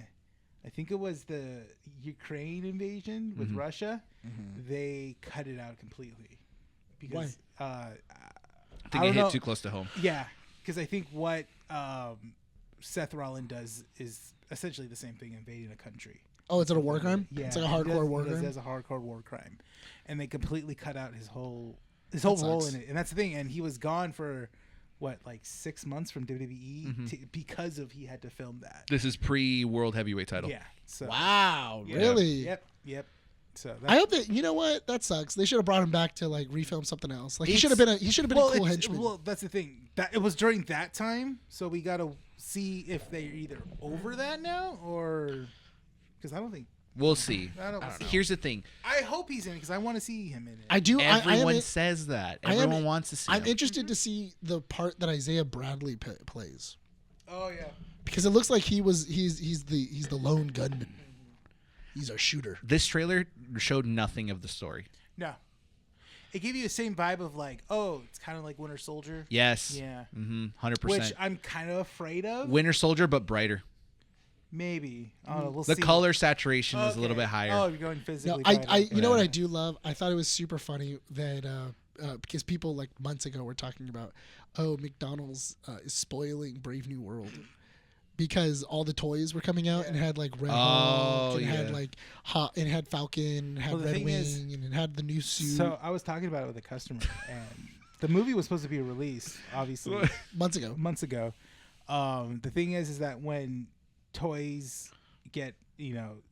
I think it was the Ukraine invasion with Russia, they cut it out completely because I think it hit too close to home. Yeah, because I think what Seth Rollins does is essentially the same thing, invading a country. Oh, it's a war crime? Yeah, It's like a hardcore war crime? He does a hardcore war crime. And they completely cut out his whole role in it. And that's the thing. And he was gone for, like 6 months from WWE because he had to film that. This is pre-World Heavyweight title. Yeah. So, Wow, yeah. really? Yep. So I hope that, you know what? That sucks. They should have brought him back to like refilm something else. Like he should have been a cool henchman. Well, that's the thing. That it was during that time, so we got to see if they're either over that now or because I don't think we'll see. I don't know. Here's the thing. I hope he's in it because I want to see him in it. I do. Everyone says that. Everyone wants to see. I'm interested to see the part that Isaiah Bradley plays. Oh yeah. Because it looks like he's the lone gunman. He's our shooter. This trailer showed nothing of the story. No. It gave you the same vibe of like, oh, it's kind of like Winter Soldier. Yes. Yeah. 100%. Which I'm kind of afraid of. Winter Soldier, but brighter. Maybe. We'll see. The color saturation is a little bit higher. Oh, you're going physically. You know what I do love? I thought it was super funny that because people like months ago were talking about, oh, McDonald's is spoiling Brave New World. Because all the toys were coming out and it had like Red Hulk and it had like and it had Falcon, and it had Red Wing, and it had the new suit. So I was talking about it with a customer, and the movie was supposed to be released, obviously, months ago. The thing is that when toys get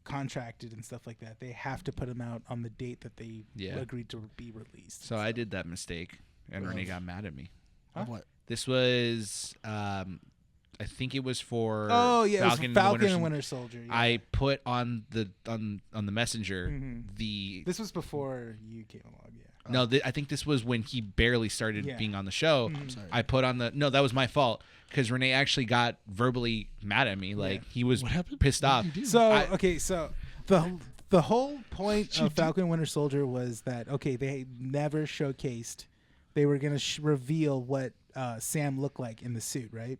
contracted and stuff like that, they have to put them out on the date that they agreed to be released. So I did that mistake, and Rene got mad at me. Huh? What? This was. I think it was for Falcon and Winter Soldier. Yeah. I put on the messenger the. This was before you came along, yeah. No, I think this was when he barely started being on the show. I'm sorry. I put on the. No, that was my fault because Rene actually got verbally mad at me. Like he was pissed off. So the whole point of Falcon and Winter Soldier was that they never showcased. They were gonna reveal what Sam looked like in the suit, right?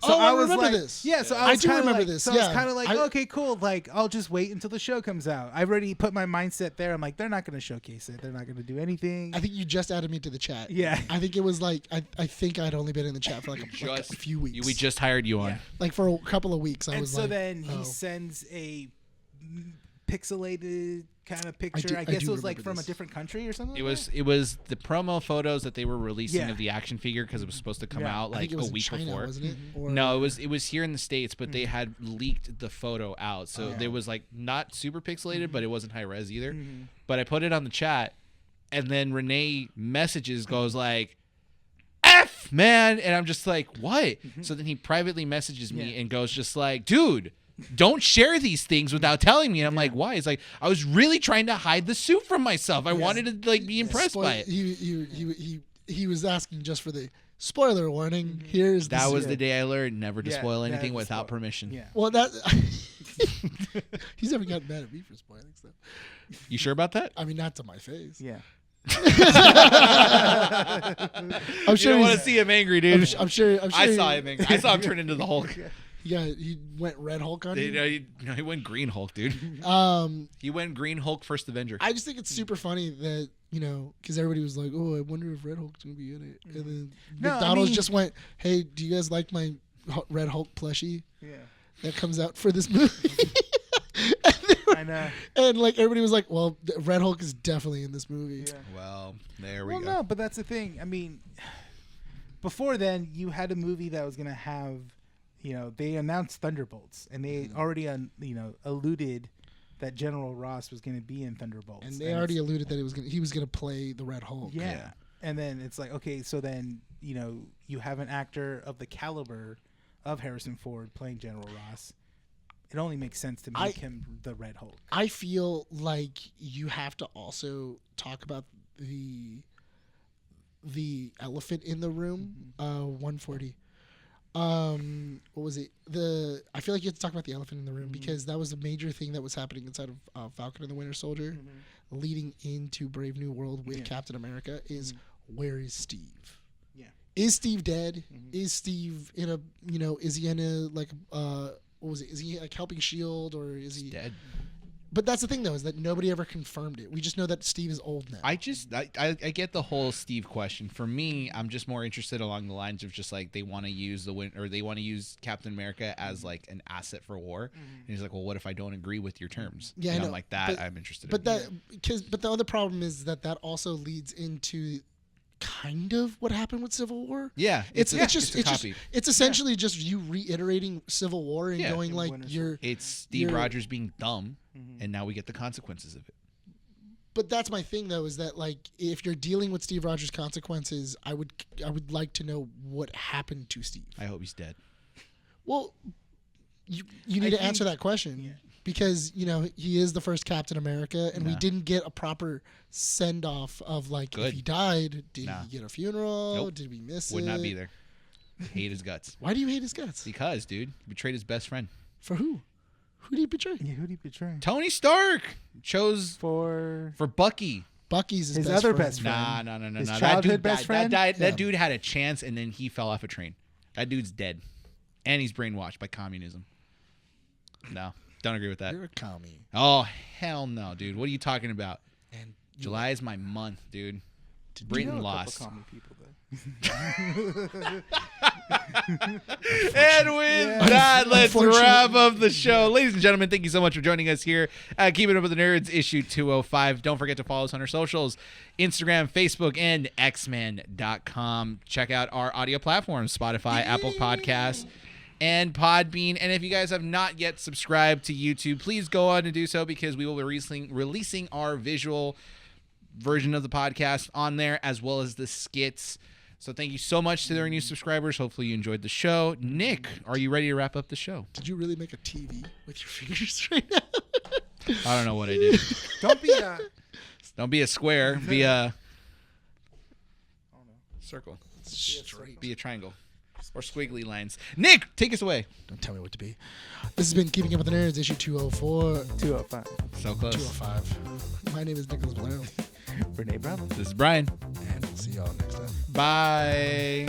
So I remember this. Yeah, so I do remember this. So I was kind of like, okay, cool. Like, I'll just wait until the show comes out. I've already put my mindset there. I'm like, they're not going to showcase it. They're not going to do anything. I think you just added me to the chat. Yeah. I think it was like, I think I'd only been in the chat for like a few weeks. We just hired you on. Yeah. Like for a couple of weeks. Then he sends a pixelated kind of picture. I guess it was like from a different country or something. It was the promo photos that they were releasing of the action figure because it was supposed to come out like a week China, before. Wasn't it? Or, no, it was here in the States, but they had leaked the photo out, so there was like not super pixelated, but it wasn't high res either. But I put it on the chat, and then Rene goes like, "F man," and I'm just like, "What?" So then he privately messages me and goes just like, "Dude, don't share these things without telling me." And I'm like, why? He's like, I was really trying to hide the suit from myself. I wanted to like be impressed by it. He was asking just for the spoiler warning. Here's the that was the day I learned never to spoil anything without permission. Yeah. Well, he's never gotten mad at me for spoiling stuff. You sure about that? I mean, not to my face. Yeah. I'm sure you don't want to see him angry, dude. I'm sure. I saw him angry. I saw him turn into the Hulk. He went Red Hulk on you. He went Green Hulk, dude. He went Green Hulk First Avenger. I just think it's super funny that, because everybody was like, oh, I wonder if Red Hulk's going to be in it. And then McDonald's just went, hey, do you guys like my Red Hulk plushie? Yeah. That comes out for this movie. I know. And everybody was like, well, Red Hulk is definitely in this movie. Yeah. Well, there we go. No, but that's the thing. I mean, before then, you had a movie that was going to have, they announced Thunderbolts, and they already, alluded that General Ross was going to be in Thunderbolts. And they already alluded that he was going to play the Red Hulk. Yeah. And then it's like, okay, so then, you have an actor of the caliber of Harrison Ford playing General Ross. It only makes sense to make him the Red Hulk. I feel like you have to also talk about the elephant in the room. 140. What was it? I feel like you have to talk about the elephant in the room because that was a major thing that was happening inside of Falcon and the Winter Soldier, leading into Brave New World with Captain America. Is where is Steve? Yeah. Is Steve dead? Is Steve in a is he in a what was it? Is he helping Shield or is he dead? But that's the thing though, is that nobody ever confirmed it. We just know that Steve is old now. I get the whole Steve question. For me, I'm just more interested along the lines of just they want to use they want to use Captain America as an asset for war. And he's like, well, what if I don't agree with your terms? Yeah, and I know. I'm like that. I'm interested. But the other problem is that also leads into kind of what happened with Civil War. Yeah, it's essentially just you reiterating Civil War and going it's Steve Rogers being dumb, and now we get the consequences of it. But that's my thing though, is that if you're dealing with Steve Rogers' consequences, I would like to know what happened to Steve. I hope he's dead. Well, you need to answer that question. Yeah. Because he is the first Captain America, and we didn't get a proper send off of if he died, did he get a funeral? Nope. Did we miss it? Would not be there. Hate his guts. Why do you hate his guts? Because, dude, he betrayed his best friend. For who? Who did he betray? Yeah, who did he betray? Tony Stark chose for Bucky. Bucky's his other best friend. No. His childhood best friend. That dude had a chance, and then he fell off a train. That dude's dead, and he's brainwashed by communism. No. Don't agree with that. You're a commie. Oh, hell no, dude. What are you talking about? And July is my month, dude. Britain lost. Commie people, And with that, let's wrap up the show. Ladies and gentlemen, thank you so much for joining us here at Keeping Up with the Nerds, issue 205. Don't forget to follow us on our socials, Instagram, Facebook, and xmen.com. Check out our audio platforms, Spotify, Apple Podcasts, and Podbean. And if you guys have not yet subscribed to YouTube, please go on and do so, because we will be releasing our visual version of the podcast on there, as well as the skits. So thank you so much to our new subscribers. Hopefully you enjoyed the show. Nick, are you ready to wrap up the show? Did you really make a TV with your fingers right now? I don't know what I did. Don't be a square. Be a circle. Straight. Be a triangle. Or squiggly lines. Nick, take us away. Don't tell me what to be. This has been Keeping Up with the Nerds, issue 204. 205. So close. 205. My name is Nicholas Blair. Rene Brown. This is Bryan. And we'll see y'all next time. Bye.